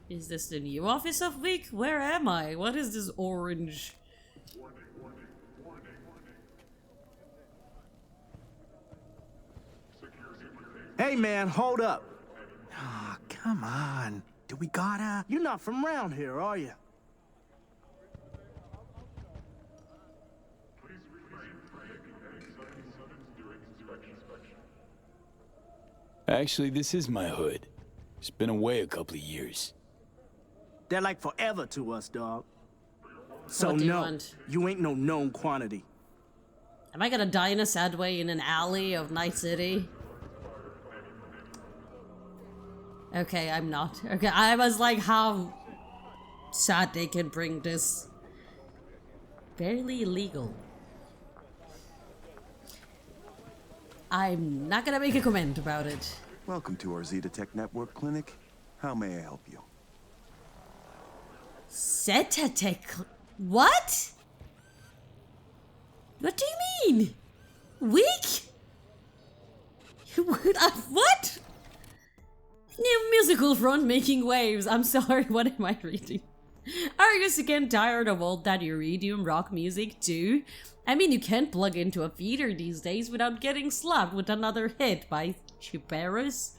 Is this the new office of Vic? Where am I? What is this orange? Hey man, hold up. Ah, come on. Do we gotta? You're not from around here, are you? Actually, this is my hood. It's been away a couple of years. They're like forever to us, dog. So What do you no, want? you ain't no known quantity. Am I gonna die in a sad way in an alley of Night City? Okay, I'm not. Okay, I was like, how sad they can bring this. Barely illegal. I'm not gonna make a comment about it. Welcome to our Zeta Tech Network clinic. How may I help you? Zeta Tech? What? What do you mean? Weak? What? New musical front making waves. I'm sorry, what am I reading? Are you again tired of all that Iridium rock music too? I mean, you can't plug into a theater these days without getting slapped with another hit by Cibarus,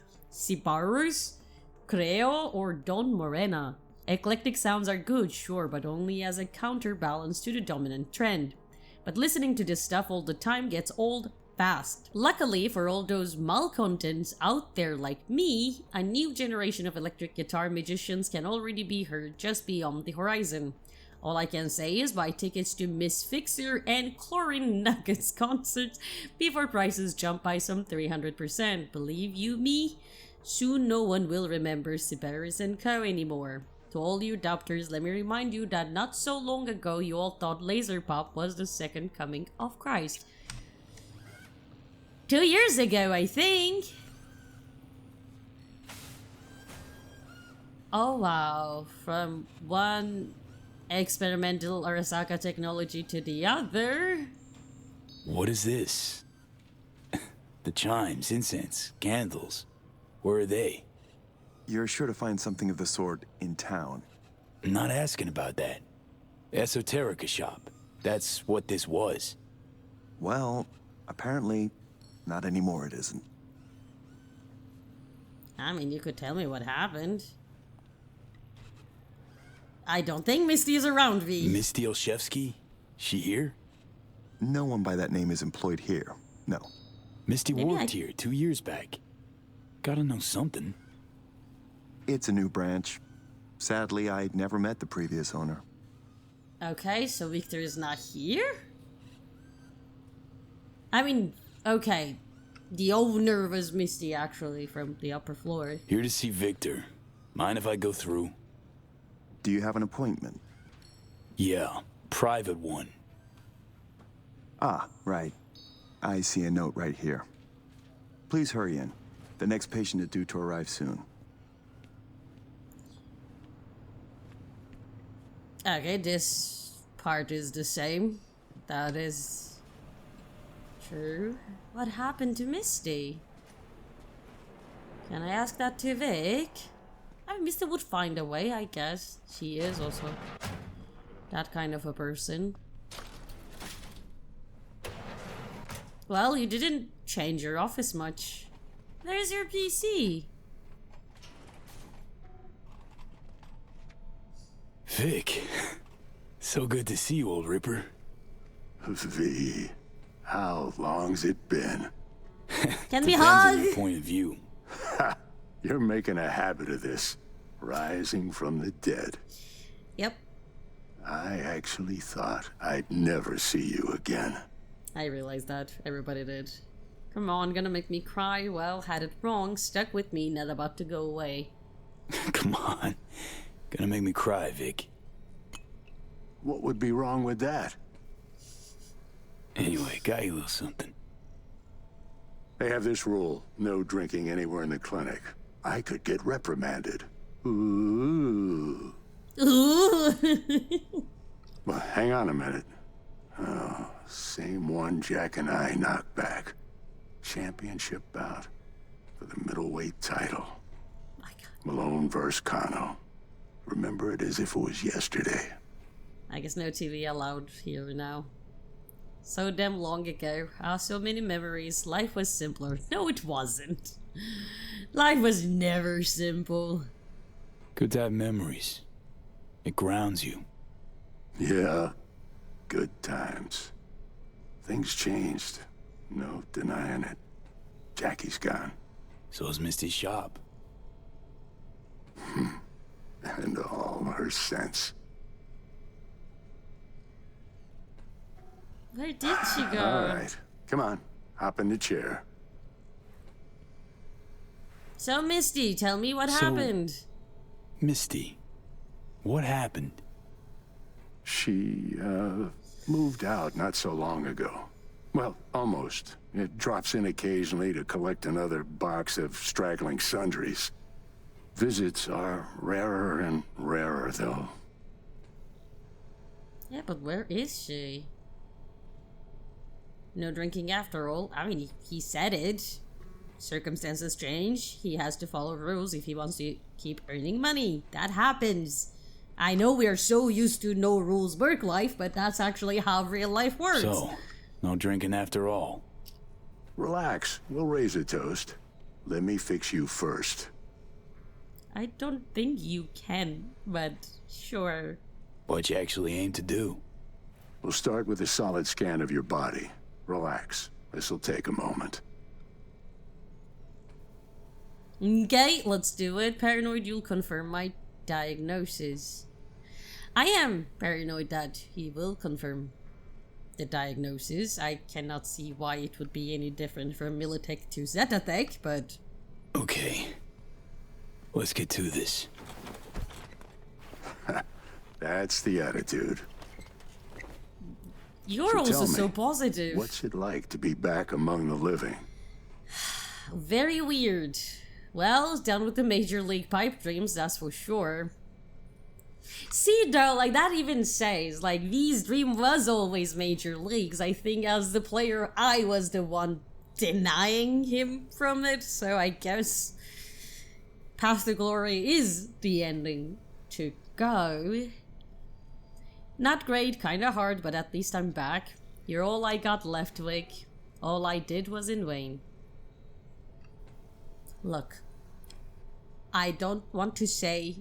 Creo, or Don Morena. Eclectic sounds are good, sure, but only as a counterbalance to the dominant trend. But listening to this stuff all the time gets old fast. Luckily for all those malcontents out there like me, a new generation of electric guitar magicians can already be heard just beyond the horizon. All I can say is buy tickets to Miss Fixer and Chlorine Nuggets concerts before prices jump by some 300%. Believe you me, soon no one will remember Cyberpunk and Co. anymore. To all you doubters, let me remind you that not so long ago you all thought laser pop was the second coming of Christ. 2 years ago, I think. Oh wow, from one experimental Arasaka technology to the other. What is this? The chimes, incense, candles. Where are they? You're sure to find something of the sort in town. I'm not asking about that. Esoterica shop. That's what this was. Well, apparently, not anymore it isn't. I mean, you could tell me what happened. I don't think Misty is around, V. Misty Olszewski? She here? No one by that name is employed here, no. Misty worked here 2 years back. Gotta know something. It's a new branch. Sadly, I never met the previous owner. Okay, so Victor is not here? I mean, okay. The owner was Misty, actually, from the upper floor. Here to see Victor. Mind if I go through? Do you have an appointment? Yeah, private one. Ah, right. I see a note right here. Please hurry in. The next patient is due to arrive soon. Okay, this part is the same. That is True. What happened to Misty? Can I ask that to Vic? I mean, Misty would find a way, I guess. She is also that kind of a person. Well, you didn't change your office much. There's your PC. Vic, so good to see you, old Ripper. V, how long's it been? Can we Depends on hug? your point of view. Ha! You're making a habit of this, rising from the dead. Yep. I actually thought I'd never see you again. I realized that. Everybody did. Come on, gonna make me cry? Well, had it wrong, stuck with me, not about to go away. Come on. Gonna make me cry, Vic. What would be wrong with that? Anyway, got you a little something. They have this rule, no drinking anywhere in the clinic. I could get reprimanded. Ooh. Ooh. Well, hang on a minute. Oh, same one Jack and I knocked back. Championship bout for the middleweight title. My God. Malone versus Kano. Remember it as if it was yesterday. I guess no TV allowed here now. So damn long ago. Ah, so many memories. Life was simpler. No, it wasn't. Life was never simple. Good to have memories. It grounds you. Yeah, good times. Things changed. No denying it. Jackie's gone. So's Misty's shop. And all her sense. Where did she go? All right, come on. Hop in the chair. So, Misty, tell me what happened. Misty, what happened? She, moved out not so long ago. Well, almost. It drops in occasionally to collect another box of straggling sundries. Visits are rarer and rarer, though. Yeah, but where is she? No drinking after all. I mean, he said it. Circumstances change. He has to follow rules if he wants to keep earning money. That happens. I know we are so used to no rules work life, but that's actually how real life works. So, no drinking after all. Relax. We'll raise a toast. Let me fix you first. I don't think you can, but sure. What you actually aim to do? We'll start with a solid scan of your body. Relax. This'll take a moment. Okay, let's do it. Paranoid, you'll confirm my diagnosis. I am paranoid that he will confirm the diagnosis. I cannot see why it would be any different from Militech to Zetatech, but... Okay. Let's get to this. That's the attitude. You're So also tell me, so positive. What's it like to be back among the living? Very weird. Well, done with the major league pipe dreams, that's for sure. See, though, like, that even says, like, V's dream was always major leagues. I think as the player, I was the one denying him from it, so I guess Path to Glory is the ending to go. Not great, kinda hard, but at least I'm back. You're all I got left, Vic. All I did was in vain. Look, I don't want to say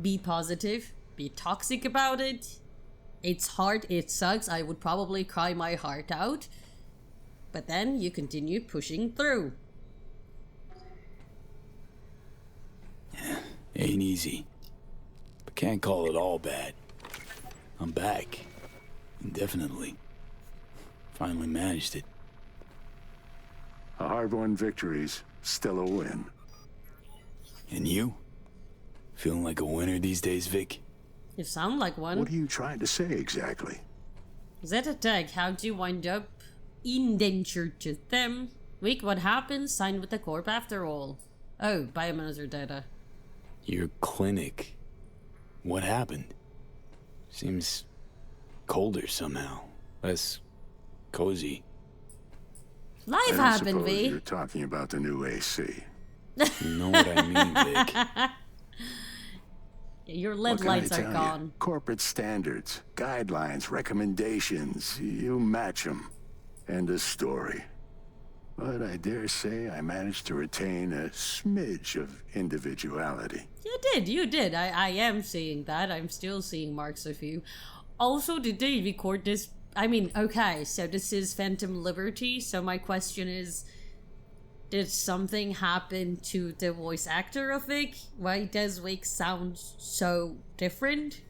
be positive, be toxic about it. It's hard, it sucks, I would probably cry my heart out. But then you continue pushing through. Yeah, ain't easy. But can't call it all bad. I'm back. Indefinitely. Finally managed it. A hard-won victory's still a win. And you? Feeling like a winner these days, Vic? You sound like one. What are you trying to say exactly? Zetatech, how'd you wind up indentured to them? Vic, what happened? Signed with the Corp after all. Oh, biomonitor data. Your clinic. What happened? Seems colder somehow. Less cozy. Life I happened, suppose V. you're talking about the new AC. You know what I mean, Vic. Your What LED can I lights are tell gone. you? Corporate standards, guidelines, recommendations. You match them. End of story. But I dare say I managed to retain a smidge of individuality. You did. I am seeing that. I'm still seeing marks of you. Also, did they record this? I mean, okay, so this is Phantom Liberty, so my question is, did something happen to the voice actor of Vic? Why does Vic sound so different?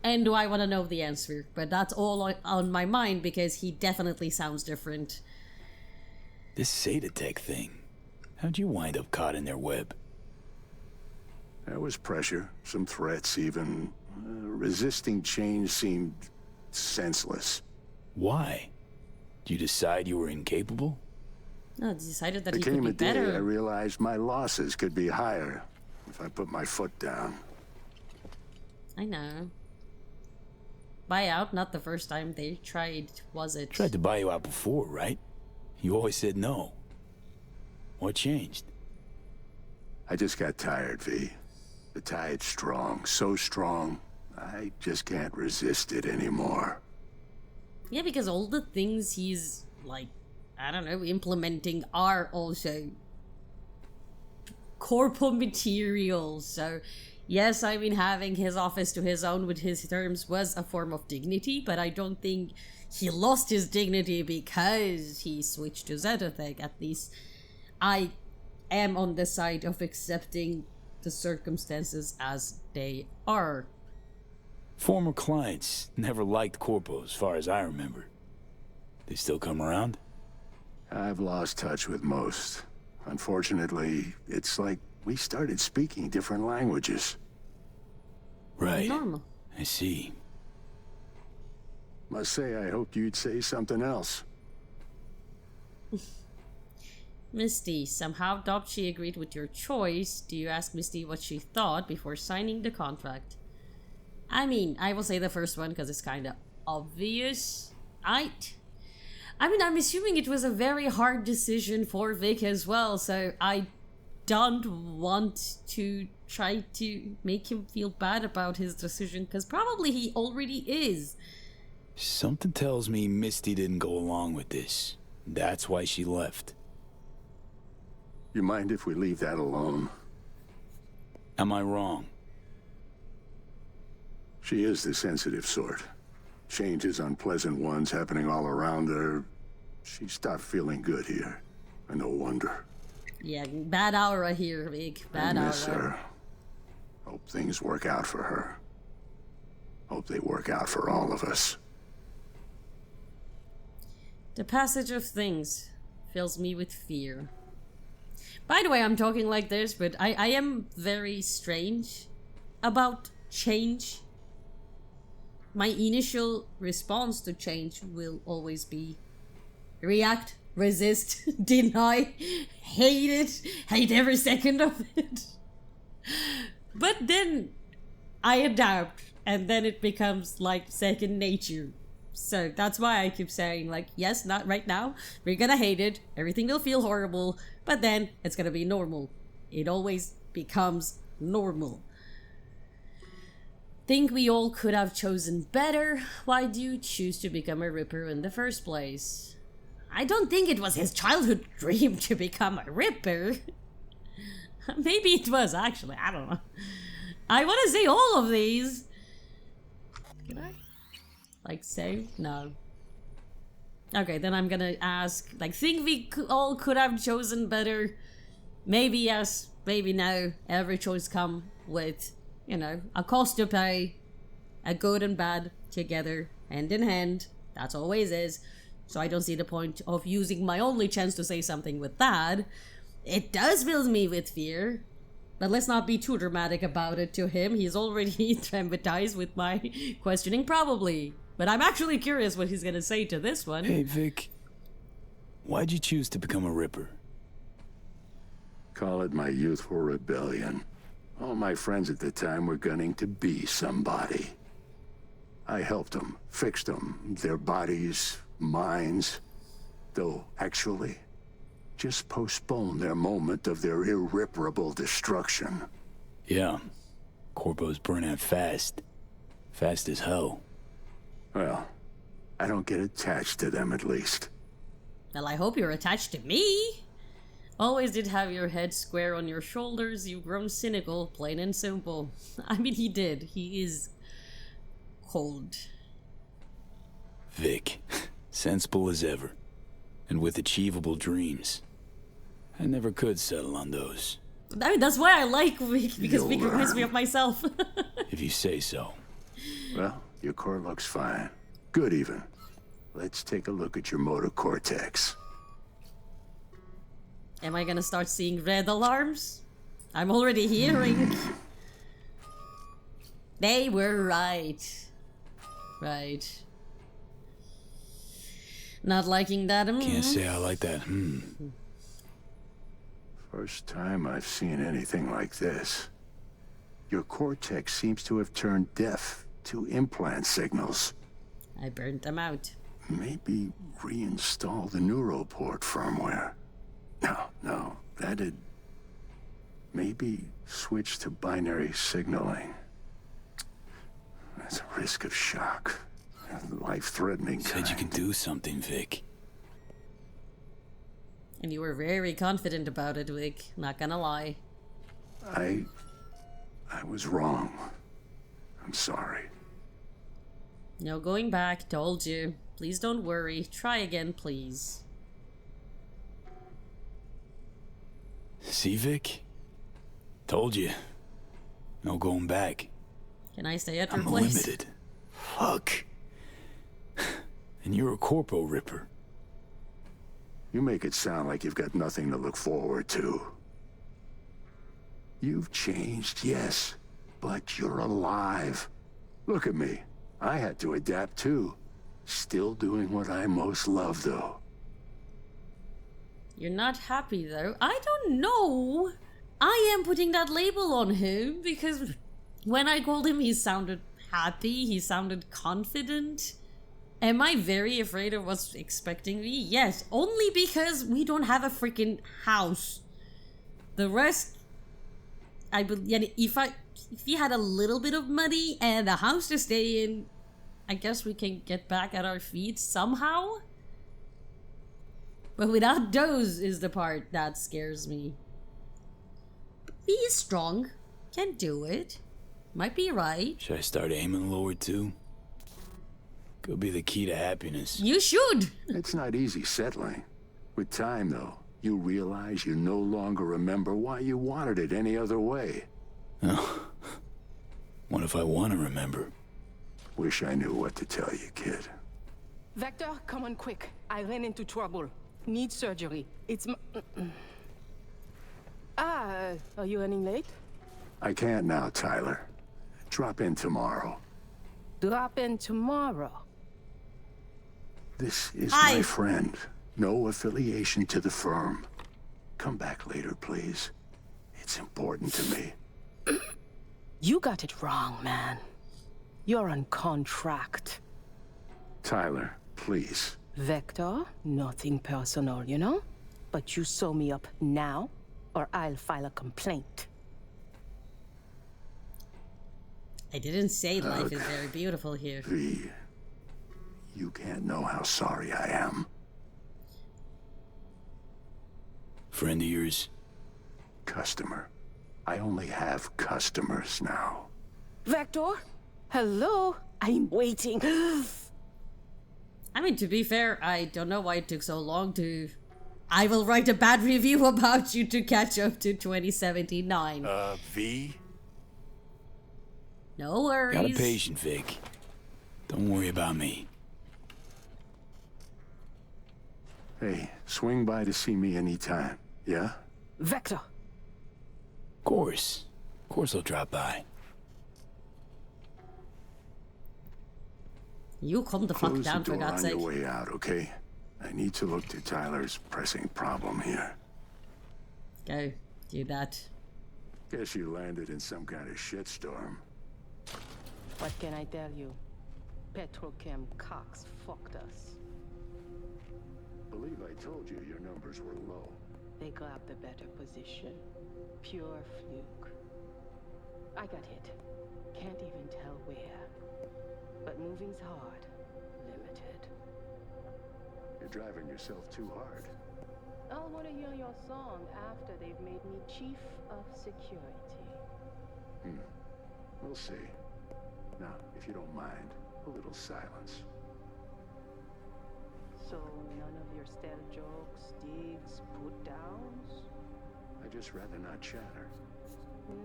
And do I want to know the answer? But that's all on my mind, because he definitely sounds different. This Zetatech thing. How'd you wind up caught in their web? There was pressure, some threats even. Resisting change seemed senseless. Why? Did you decide you were incapable? No, I decided that There he could came be a day I better. realized my losses could be higher if I put my foot down. I know. Buyout, not the first time they tried, was it? Tried to buy you out before, right? You always said no. What changed? I just got tired, V. The tide's strong, so strong, I just can't resist it anymore. Yeah, because all the things he's, like, I don't know, implementing are also corpo materials. So, yes, I mean, having his office to his own with his terms was a form of dignity, but I don't think he lost his dignity because he switched to Zetatech. At least I am on the side of accepting the circumstances as they are. Former clients never liked Corpo, as far as I remember. They still come around? I've lost touch with most. Unfortunately, it's like we started speaking different languages. Right. Normal. I see. Must say, I hoped you'd say something else. Misty, somehow doubt she agreed with your choice. Do you ask Misty what she thought before signing the contract? I mean, I will say the first one because it's kind of obvious. I mean, I'm assuming it was a very hard decision for Vic as well, so I don't want to try to make him feel bad about his decision, because probably he already is. Something tells me Misty didn't go along with this. That's why she left. You mind if we leave that alone? Am I wrong? She is the sensitive sort. Changes, unpleasant ones happening all around her. She stopped feeling good here. And no wonder. Yeah, bad aura here, Vic. Bad I miss aura. her. Hope things work out for her. Hope they work out for all of us. The passage of things fills me with fear. By the way, I'm talking like this, but I am very strange about change. My initial response to change will always be react, resist, deny, hate it, hate every second of it. But then I adapt, and then it becomes like second nature. So that's why I keep saying, like, yes, not right now, we're gonna hate it, everything will feel horrible, but then it's gonna be normal. It always becomes normal. Think we all could have chosen better? Why do you choose to become a Ripper in the first place? I don't think it was his childhood dream to become a Ripper. Maybe it was, actually, I don't know. I want to say all of these. Can I? Like, say? No. Okay, then I'm gonna ask, like, think we all could have chosen better? Maybe yes, maybe no. Every choice come with, you know, a cost to pay. A good and bad together, hand in hand. That's always is. So I don't see the point of using my only chance to say something with that. It does fill me with fear. But let's not be too dramatic about it to him. He's already traumatized with my questioning, probably. But I'm actually curious what he's gonna say to this one. Hey, Vic. Why'd you choose to become a Ripper? Call it my youthful rebellion. All my friends at the time were gunning to be somebody. I helped them, fixed them, their bodies, minds. Though, actually, just postpone their moment of their irreparable destruction. Yeah. Corpos burn out fast. Fast as hell. Well, I don't get attached to them at least. Well, I hope you're attached to me. Always did have your head square on your shoulders. You've grown cynical, plain and simple. I mean, he did. He is cold. Vic, sensible as ever. And with achievable dreams. I never could settle on those. I mean, that's why I like Vic, because Vic reminds me of myself. If you say so. Well, your core looks fine. Good even. Let's take a look at your motor cortex. Am I gonna start seeing red alarms? I'm already hearing. They were right. Right. Not liking that. Can't say I like that. First time I've seen anything like this. Your cortex seems to have turned deaf to implant signals. I burned them out. Maybe reinstall the neuroport firmware. No, that'd... Maybe switch to binary signaling. That's a risk of shock. Life-threatening kind. Said you can do something, Vic. And you were very confident about it, Vic. Not gonna lie. I was wrong. I'm sorry. No going back, told you. Please don't worry. Try again, please. See, Vic? Told you. No going back. Can I stay at your I'm place? limited. Fuck. And you're a corpo ripper. You make it sound like you've got nothing to look forward to. You've changed, yes, but you're alive. Look at me. I had to adapt too. Still doing what I most love, though. You're not happy, though. I don't know. I am putting that label on him because when I called him, he sounded happy. He sounded confident. Am I very afraid of what's expecting me? Yes, only because we don't have a freaking house. The rest, if we had a little bit of money and a house to stay in, I guess we can get back at our feet somehow. But without those is the part that scares me. He is strong. Can do it. Might be right. Should I start aiming lower too? Could be the key to happiness. You should! It's not easy settling. With time, though, you realize you no longer remember why you wanted it any other way. Oh. What if I want to remember? Wish I knew what to tell you, kid. Vector, come on quick. I ran into trouble. Need surgery. It's are you running late? I can't now, Tyler. Drop in tomorrow. Drop in tomorrow? This is my friend. No affiliation to the firm. Come back later, please. It's important to me. You got it wrong, man. You're on contract. Tyler, please. Vector, nothing personal, you know? But you sew me up now, or I'll file a complaint. I didn't say life is very beautiful here. V, you can't know how sorry I am. Friend of yours? Customer. I only have customers now. Vector? Hello? I'm waiting. I mean, to be fair, I don't know why it took so long to... I will write a bad review about you to catch up to 2079. V? No worries. Got a patient, Vic. Don't worry about me. Hey, swing by to see me anytime, yeah? Vector! Of course. Of course I'll drop by. You calm the fuck down, for God's sake. Close the door on your way out, okay? I need to look to Tyler's pressing problem here. Go. Do that. Guess you landed in some kind of shitstorm. What can I tell you? Petrochem Cox fucked us. Believe I told you your numbers were low. They grabbed the better position. Pure fluke. I got hit. Can't even tell where. But moving's hard. Limited. You're driving yourself too hard. I'll want to hear your song after they've made me Chief of Security. We'll see. Now, if you don't mind, a little silence. So none of your stale jokes, digs, put-downs? I'd just rather not chatter.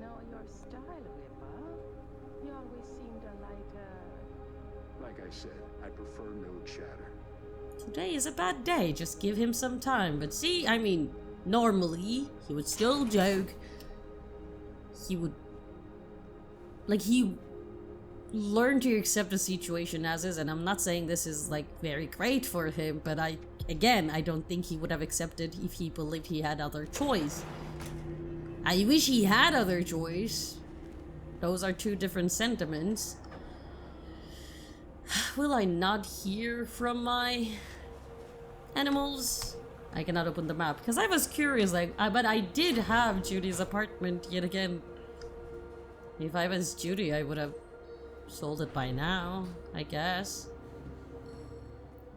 No, your style, Ripper. You always seemed a lighter... Like I said, I prefer no chatter. Today is a bad day, just give him some time. But see, I mean, normally, he would still joke. He would... Like, he learned to accept the situation as is, and I'm not saying this is, like, very great for him, but I don't think he would have accepted if he believed he had other choice. I wish he had other choice. Those are two different sentiments. Will I not hear from my animals? I cannot open the map because I was curious, like, but I did have Judy's apartment yet again. If I was Judy, I would have sold it by now, I guess.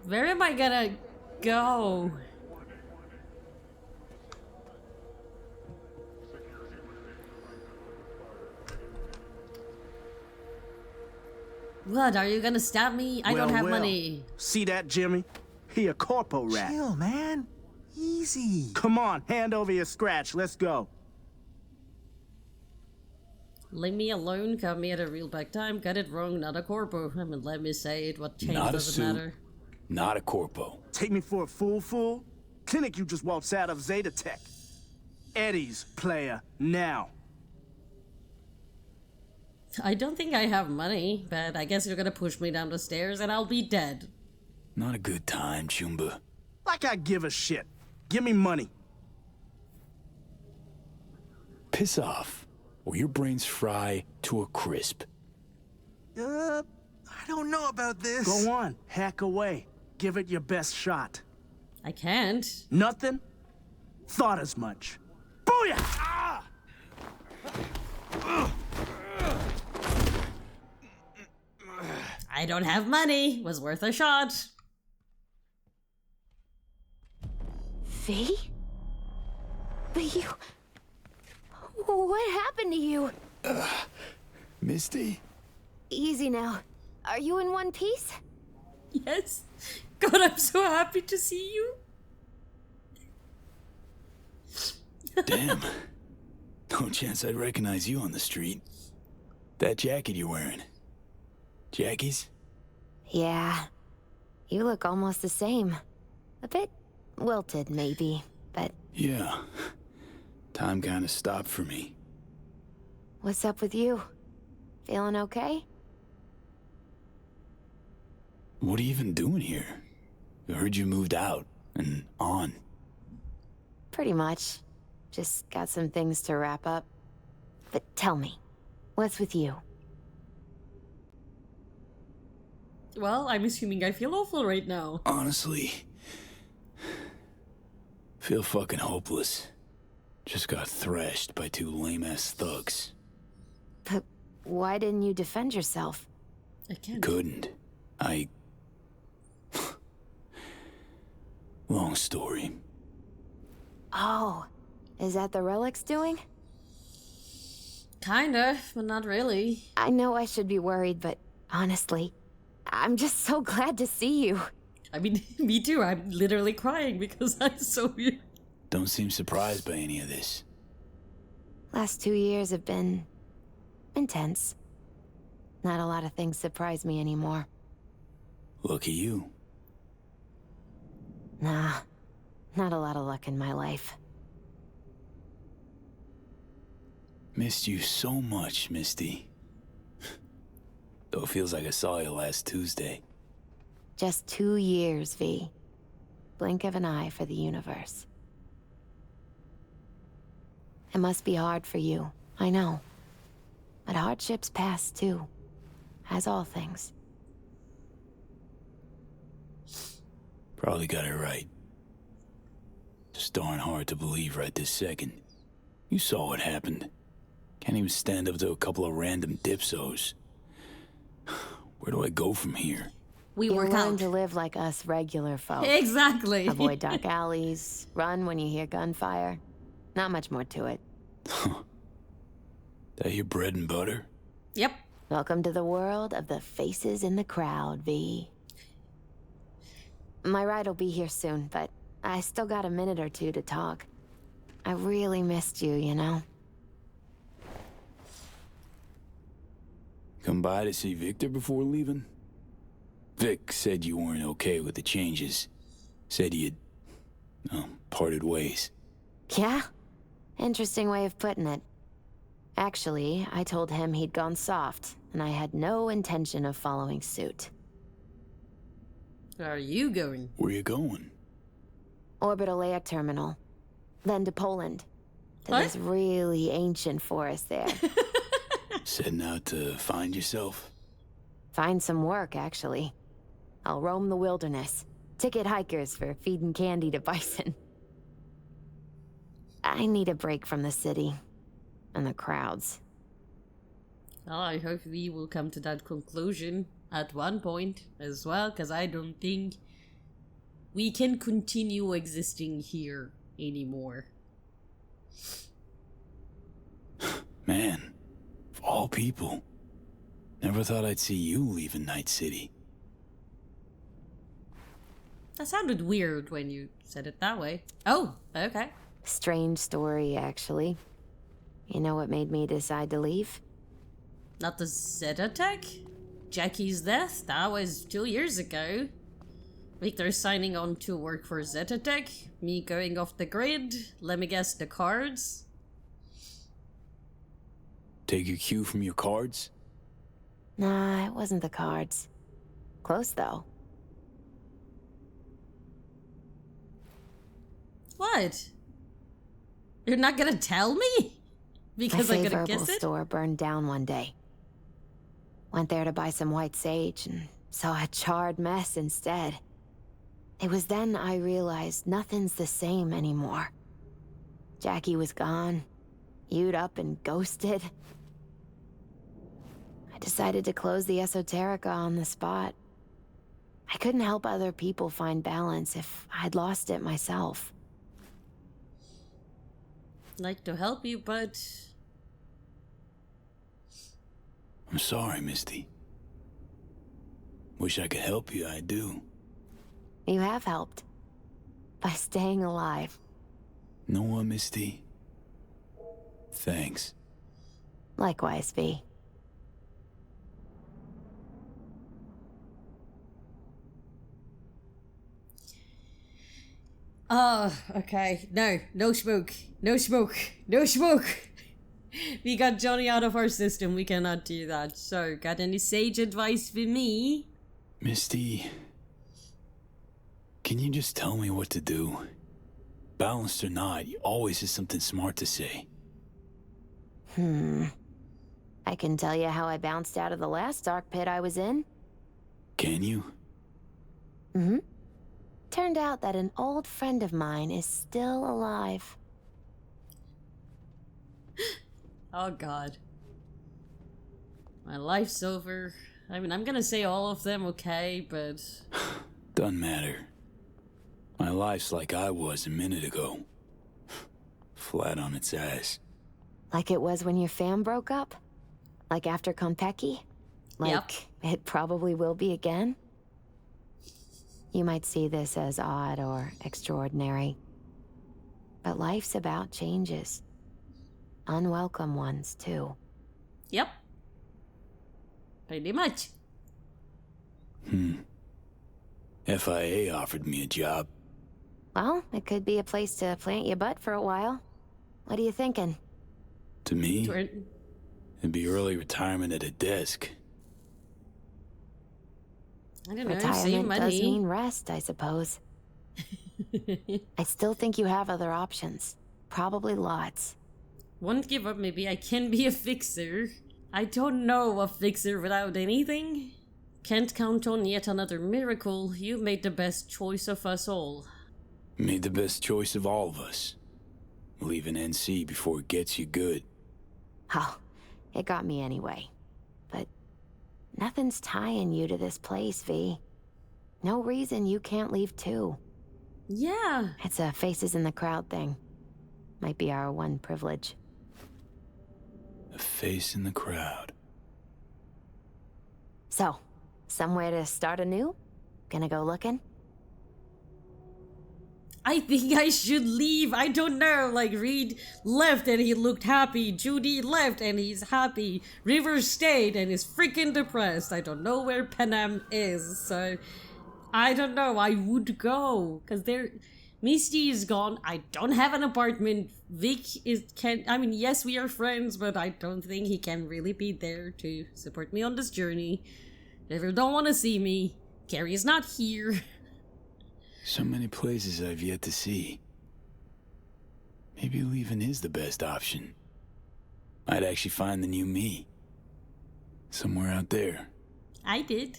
Where am I gonna go? What, are you gonna stab me? I don't have money. See that, Jimmy? He a corpo rat. Chill, man. Easy. Come on, hand over your scratch. Let's go. Leave me alone, caught me at a real bad time, got it wrong, not a corpo. I mean, let me say it, what change Not a doesn't suit, matter. not a corpo. Take me for a fool? Clinic you just waltzed out of Zeta Tech. Eddie's player, now. I don't think I have money, but I guess you're gonna push me down the stairs and I'll be dead. Not a good time, Chumba. Like I give a shit. Give me money. Piss off, or your brains fry to a crisp. I don't know about this. Go on, hack away. Give it your best shot. I can't. Nothing? Thought as much. Booyah! Ah! I don't have money. Was worth a shot. V? But you... What happened to you? Misty? Easy now. Are you in one piece? Yes. God, I'm so happy to see you. Damn. No chance I'd recognize you on the street. That jacket you're wearing. Jackie's? Yeah. You look almost the same. A bit wilted, maybe, but... Yeah. Time kinda stopped for me. What's up with you? Feeling okay? What are you even doing here? I heard you moved out and on. Pretty much. Just got some things to wrap up. But tell me, what's with you? Well, I'm assuming I feel awful right now. Honestly, feel fucking hopeless. Just got thrashed by two lame-ass thugs. But why didn't you defend yourself? I can't. Couldn't. Long story. Oh, is that the Relic's doing? Kinda, but not really. I know I should be worried, but honestly, I'm just so glad to see you. I mean, me too. I'm literally crying because I saw you. Don't seem surprised by any of this. Last 2 years have been... intense. Not a lot of things surprise me anymore. Lucky you. Nah, not a lot of luck in my life. Missed you so much, Misty. Though it feels like I saw you last Tuesday. Just 2 years, V. Blink of an eye for the universe. It must be hard for you, I know. But hardships pass too, as all things. Probably got it right. Just darn hard to believe right this second. You saw what happened. Can't even stand up to a couple of random dipsos. Where do I go from here? You'll learn to live like us regular folk. Exactly. Avoid dark alleys, run when you hear gunfire. Not much more to it. That your bread and butter? Yep. Welcome to the world of the faces in the crowd, V. My ride will be here soon, but I still got a minute or two to talk. I really missed you, you know? Come by to see Victor before leaving? Vic said you weren't okay with the changes. Said you'd, parted ways. Yeah? Interesting way of putting it. Actually, I told him he'd gone soft, and I had no intention of following suit. Where are you going? Where you going? Orbital air terminal. Then to Poland. To this really ancient forest there. Setting out to find yourself? Find some work, actually. I'll roam the wilderness. Ticket hikers for feeding candy to bison. I need a break from the city. And the crowds. Well, I hope we will come to that conclusion at one point as well, because I don't think we can continue existing here anymore. Man, of all people, never thought I'd see you leaving Night City. That sounded weird when you said it that way. Oh, okay. Strange story, actually. You know what made me decide to leave? Not the Zetatech? Jackie's death? That was 2 years ago. Victor signing on to work for Zetatech. Me going off the grid. Let me guess, the cards? Take your cue from your cards? Nah, it wasn't the cards. Close, though. What? You're not gonna tell me? Because I gotta guess it? My store burned down one day. Went there to buy some white sage and saw a charred mess instead. It was then I realized nothing's the same anymore. Jackie was gone, you'd up and ghosted. I decided to close the Esoterica on the spot. I couldn't help other people find balance if I'd lost it myself. Like to help you, but... I'm sorry, Misty. Wish I could help you, I do. You have helped. By staying alive. Know what, Misty? Thanks. Likewise, V. Okay. No smoke. No smoke. No smoke. We got Johnny out of our system. We cannot do that. So, got any sage advice for me? Misty, can you just tell me what to do? Balanced or not, you always have something smart to say. I can tell you how I bounced out of the last dark pit I was in. Can you? Turned out that an old friend of mine is still alive. Oh god. My life's over. I mean, I'm gonna say all of them, okay, but... Doesn't matter. My life's like I was a minute ago. Flat on its ass. Like it was when your fam broke up? Like after Konpeki? Like it probably will be again? You might see this as odd or extraordinary. But life's about changes. Unwelcome ones, too. Yep. Pretty much. FIA offered me a job. Well, it could be a place to plant your butt for a while. What are you thinking? To me, it'd be early retirement at a desk. I don't know, retirement does mean rest, I suppose. I still think you have other options. Probably lots. Won't give up, maybe I can be a fixer. I don't know a fixer without anything. Can't count on yet another miracle. You made the best choice of us all. Made the best choice of all of us. Leaving NC before it gets you good. Oh, it got me anyway. But nothing's tying you to this place, V. No reason you can't leave too. Yeah. It's a faces in the crowd thing. Might be our one privilege. A face in the crowd. So, somewhere to start anew? Gonna go looking? I think I should leave. I don't know. Like, Reed left and he looked happy. Judy left and he's happy. River stayed and is freaking depressed. I don't know where Panam is, so I don't know. I would go because Misty is gone. I don't have an apartment. Vic I mean, yes, we are friends, but I don't think he can really be there to support me on this journey. River don't want to see me. Carrie is not here. So many places I've yet to see. Maybe leaving is the best option. I'd actually find the new me. Somewhere out there. I did.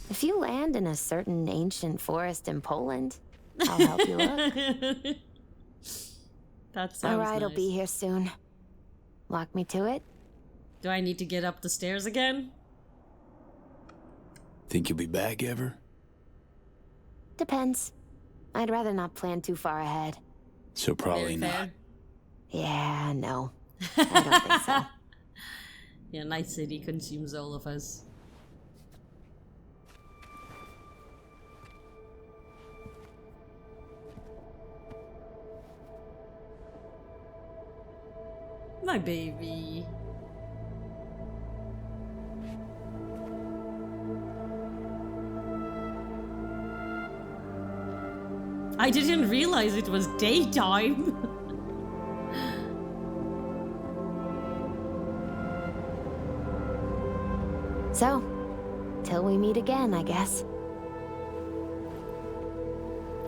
If you land in a certain ancient forest in Poland, I'll help you look. That sounds All right, nice. I'll be here soon. Walk me to it? Do I need to get up the stairs again? Think you'll be back ever? Depends. I'd rather not plan too far ahead. So probably not. Yeah, no. I don't think so. Yeah, Night City consumes all of us. My baby. I didn't realize it was daytime. So, till we meet again, I guess.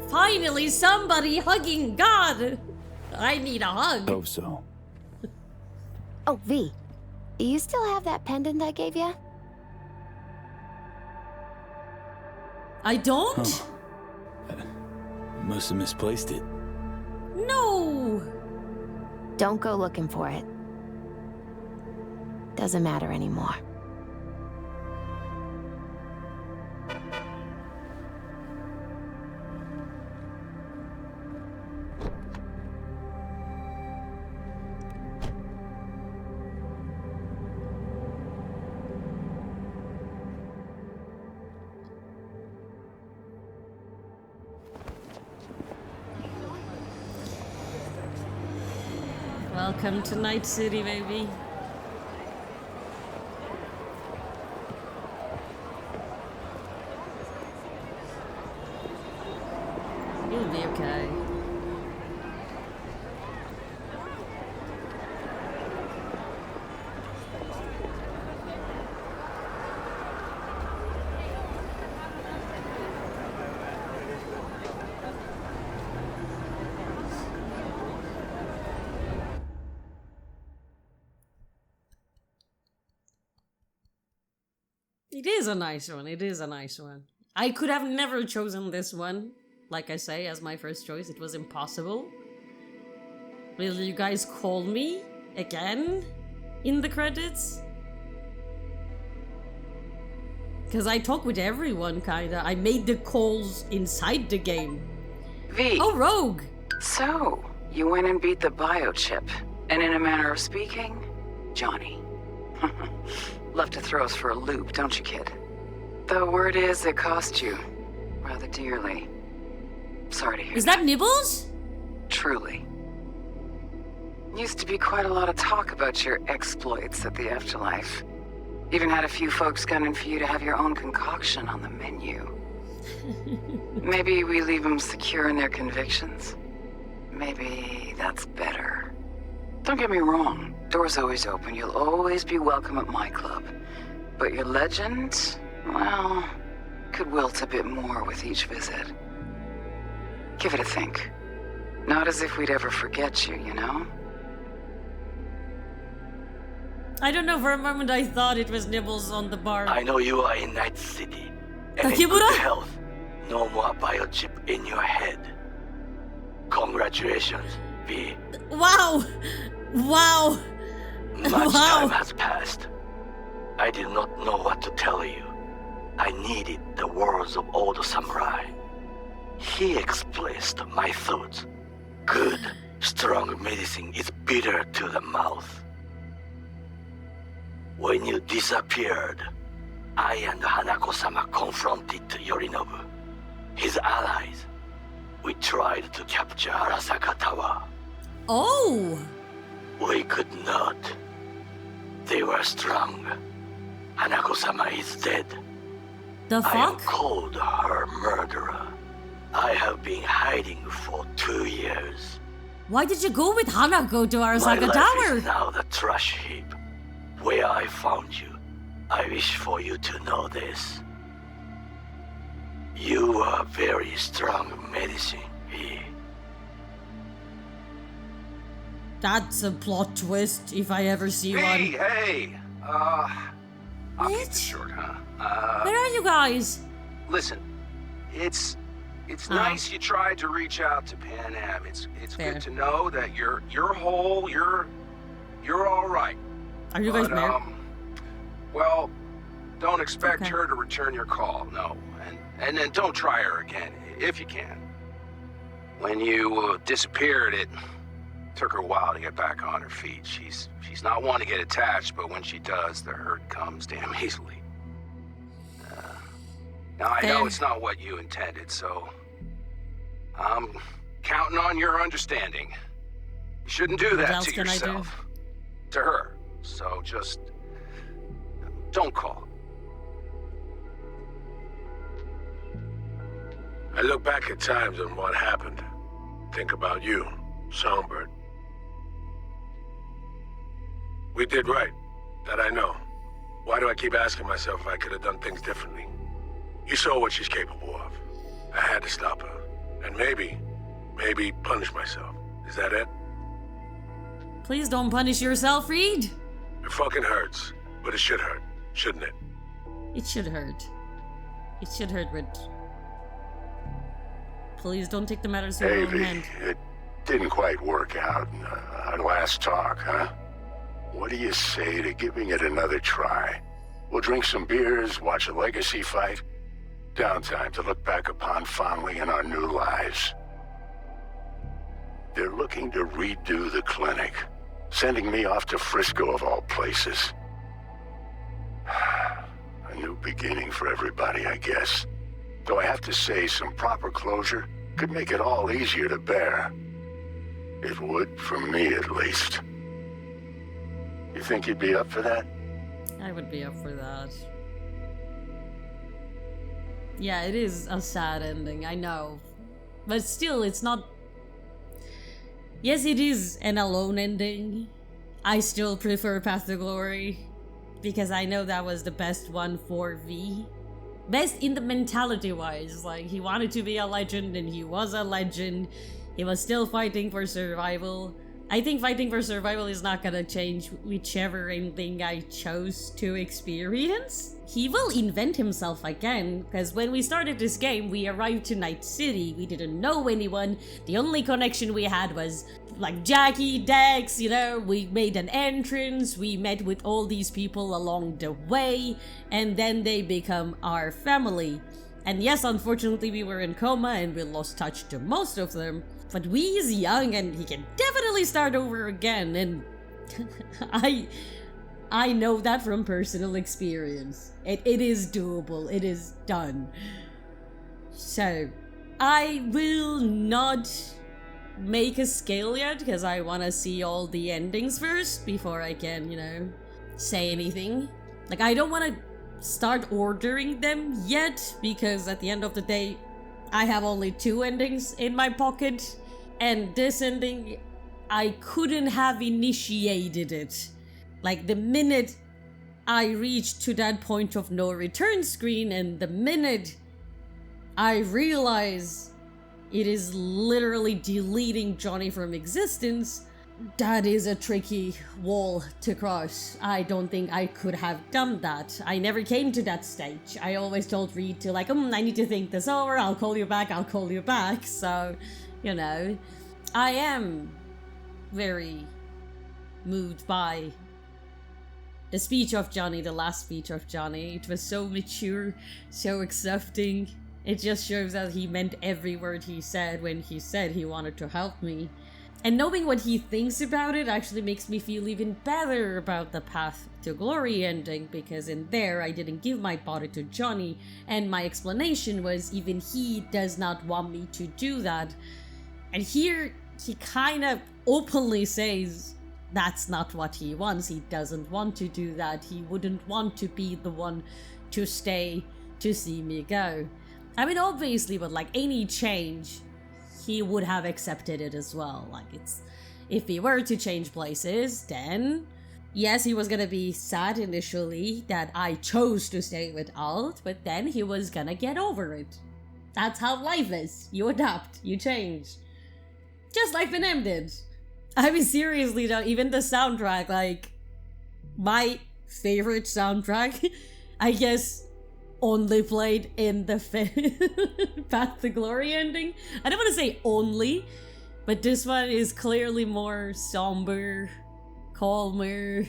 Finally, somebody hugging God! I need a hug. Hope so. Oh, V. You still have that pendant I gave you? I don't? Huh. Must have misplaced it. No! Don't go looking for it. Doesn't matter anymore. Welcome to Night City, baby. You'll be okay. It is a nice one. It is a nice one. I could have never chosen this one. Like I say, as my first choice, it was impossible. Will you guys call me again in the credits? Because I talk with everyone, kinda. I made the calls inside the game. V. Oh, Rogue! So, you went and beat the biochip. And in a manner of speaking, Johnny. Love to throw us for a loop, don't you, kid? The word is it cost you rather dearly. Sorry to hear. Is that Nibbles? Truly. Used to be quite a lot of talk about your exploits at the afterlife. Even had a few folks gunning for you to have your own concoction on the menu. Maybe we leave them secure in their convictions. Maybe that's better. Don't get me wrong. Door's always open. You'll always be welcome at my club. But your legend, well, could wilt a bit more with each visit. Give it a think. Not as if we'd ever forget you, you know? I don't know, for a moment I thought it was Nibbles on the bar. I know you are in Night City. And in Takemura? good health. No more biochip in your head. Congratulations, V. Wow! Wow! Much time has passed. I did not know what to tell you. I needed the words of old samurai. He expressed my thoughts. Good, strong medicine is bitter to the mouth. When you disappeared, I and Hanako-sama confronted Yorinobu, his allies. We tried to capture Arasaka Tower. Oh! We could not. They were strong. Hanako-sama is dead. The fuck? I am called her murderer. I have been hiding for 2 years. Why did you go with Hanako to Arasaka My life Tower? is now the trash heap. Where I found you. I wish for you to know this. You are very strong medicine, V. That's a plot twist if I ever see one. Hey! I'll keep this short, huh? Where are you guys? Listen, it's nice you tried to reach out to Pan Am. It's Fair. good to know that you're whole, you're all right. Are you guys married? Well, don't expect her to return your call, no. And then don't try her again, if you can. When you disappeared, it took her a while to get back on her feet. She's not one to get attached, but when she does, the hurt comes damn easily. Now, I know it's not what you intended, so I'm counting on your understanding. You shouldn't do that to yourself. To her. So just don't call. I look back at times and what happened. Think about you, Songbird. We did right. That I know. Why do I keep asking myself if I could have done things differently? You saw what she's capable of. I had to stop her. And maybe punish myself. Is that it? Please don't punish yourself, Reed. It fucking hurts. But it should hurt, shouldn't it? It should hurt. It should hurt, but please don't take the matters in your own hand. It didn't quite work out in our last talk, huh? What do you say to giving it another try? We'll drink some beers, watch a legacy fight. Downtime to look back upon fondly in our new lives. They're looking to redo the clinic, sending me off to Frisco of all places. A new beginning for everybody, I guess. Though I have to say, some proper closure could make it all easier to bear. It would, for me at least. You think you'd be up for that? I would be up for that. Yeah, it is a sad ending, I know. But still, it's not... Yes, it is an alone ending. I still prefer Path to Glory. Because I know that was the best one for V. Best in the mentality-wise. Like, he wanted to be a legend, and he was a legend. He was still fighting for survival. I think fighting for survival is not gonna change whichever ending I chose to experience. He will invent himself again, because when we started this game, we arrived to Night City. We didn't know anyone. The only connection we had was, like, Jackie, Dex, you know, we made an entrance, we met with all these people along the way, and then they become our family. And yes, unfortunately, we were in coma and we lost touch to most of them. But we is young and he can definitely start over again, and I know that from personal experience. It is doable, it is done. So, I will not make a scale yet, because I want to see all the endings first before I can, you know, say anything. Like, I don't want to start ordering them yet, because at the end of the day, I have only 2 endings in my pocket, and this ending, I couldn't have initiated it. Like, the minute I reached to that point of no return screen, and the minute I realize it is literally deleting Johnny from existence, that is a tricky wall to cross. I don't think I could have done that. I never came to that stage. I always told Reed to, like, I need to think this over, I'll call you back, so, you know. I am very moved by the speech of Johnny, the last speech of Johnny. It was so mature, so accepting. It just shows that he meant every word he said when he said he wanted to help me. And knowing what he thinks about it actually makes me feel even better about the Path to Glory ending, because in there I didn't give my body to Johnny, and my explanation was even he does not want me to do that. And here, he kind of openly says that's not what he wants. He doesn't want to do that. He wouldn't want to be the one to stay to see me go. I mean, obviously, with like any change, he would have accepted it as well. Like, it's, if he were to change places, then yes, he was gonna be sad initially that I chose to stay with Alt, but then he was gonna get over it. That's how life is. You adapt, you change. Just like Venom did. I mean, seriously though, even the soundtrack, like, my favorite soundtrack, I guess, only played in the Path to Glory ending. I don't want to say only, but this one is clearly more somber, calmer.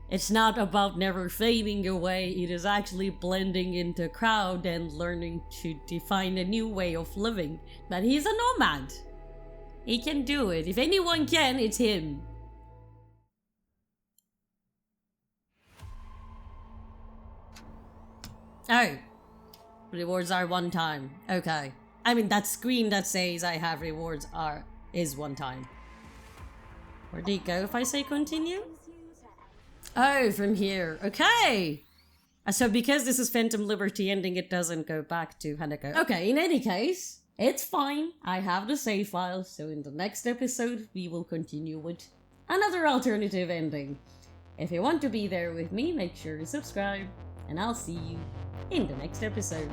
It's not about never fading away, it is actually blending into crowd and learning to define a new way of living. But he's a nomad. He can do it. If anyone can, it's him. Oh. Rewards are one time. Okay. I mean, that screen that says I have rewards is one time. Where'd he go if I say continue? Oh, from here. Okay. So because this is Phantom Liberty ending, it doesn't go back to Hanako. Okay, in any case, it's fine. I have the save file, so in the next episode, we will continue with another alternative ending. If you want to be there with me, make sure to subscribe, and I'll see you in the next episode.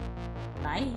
Bye!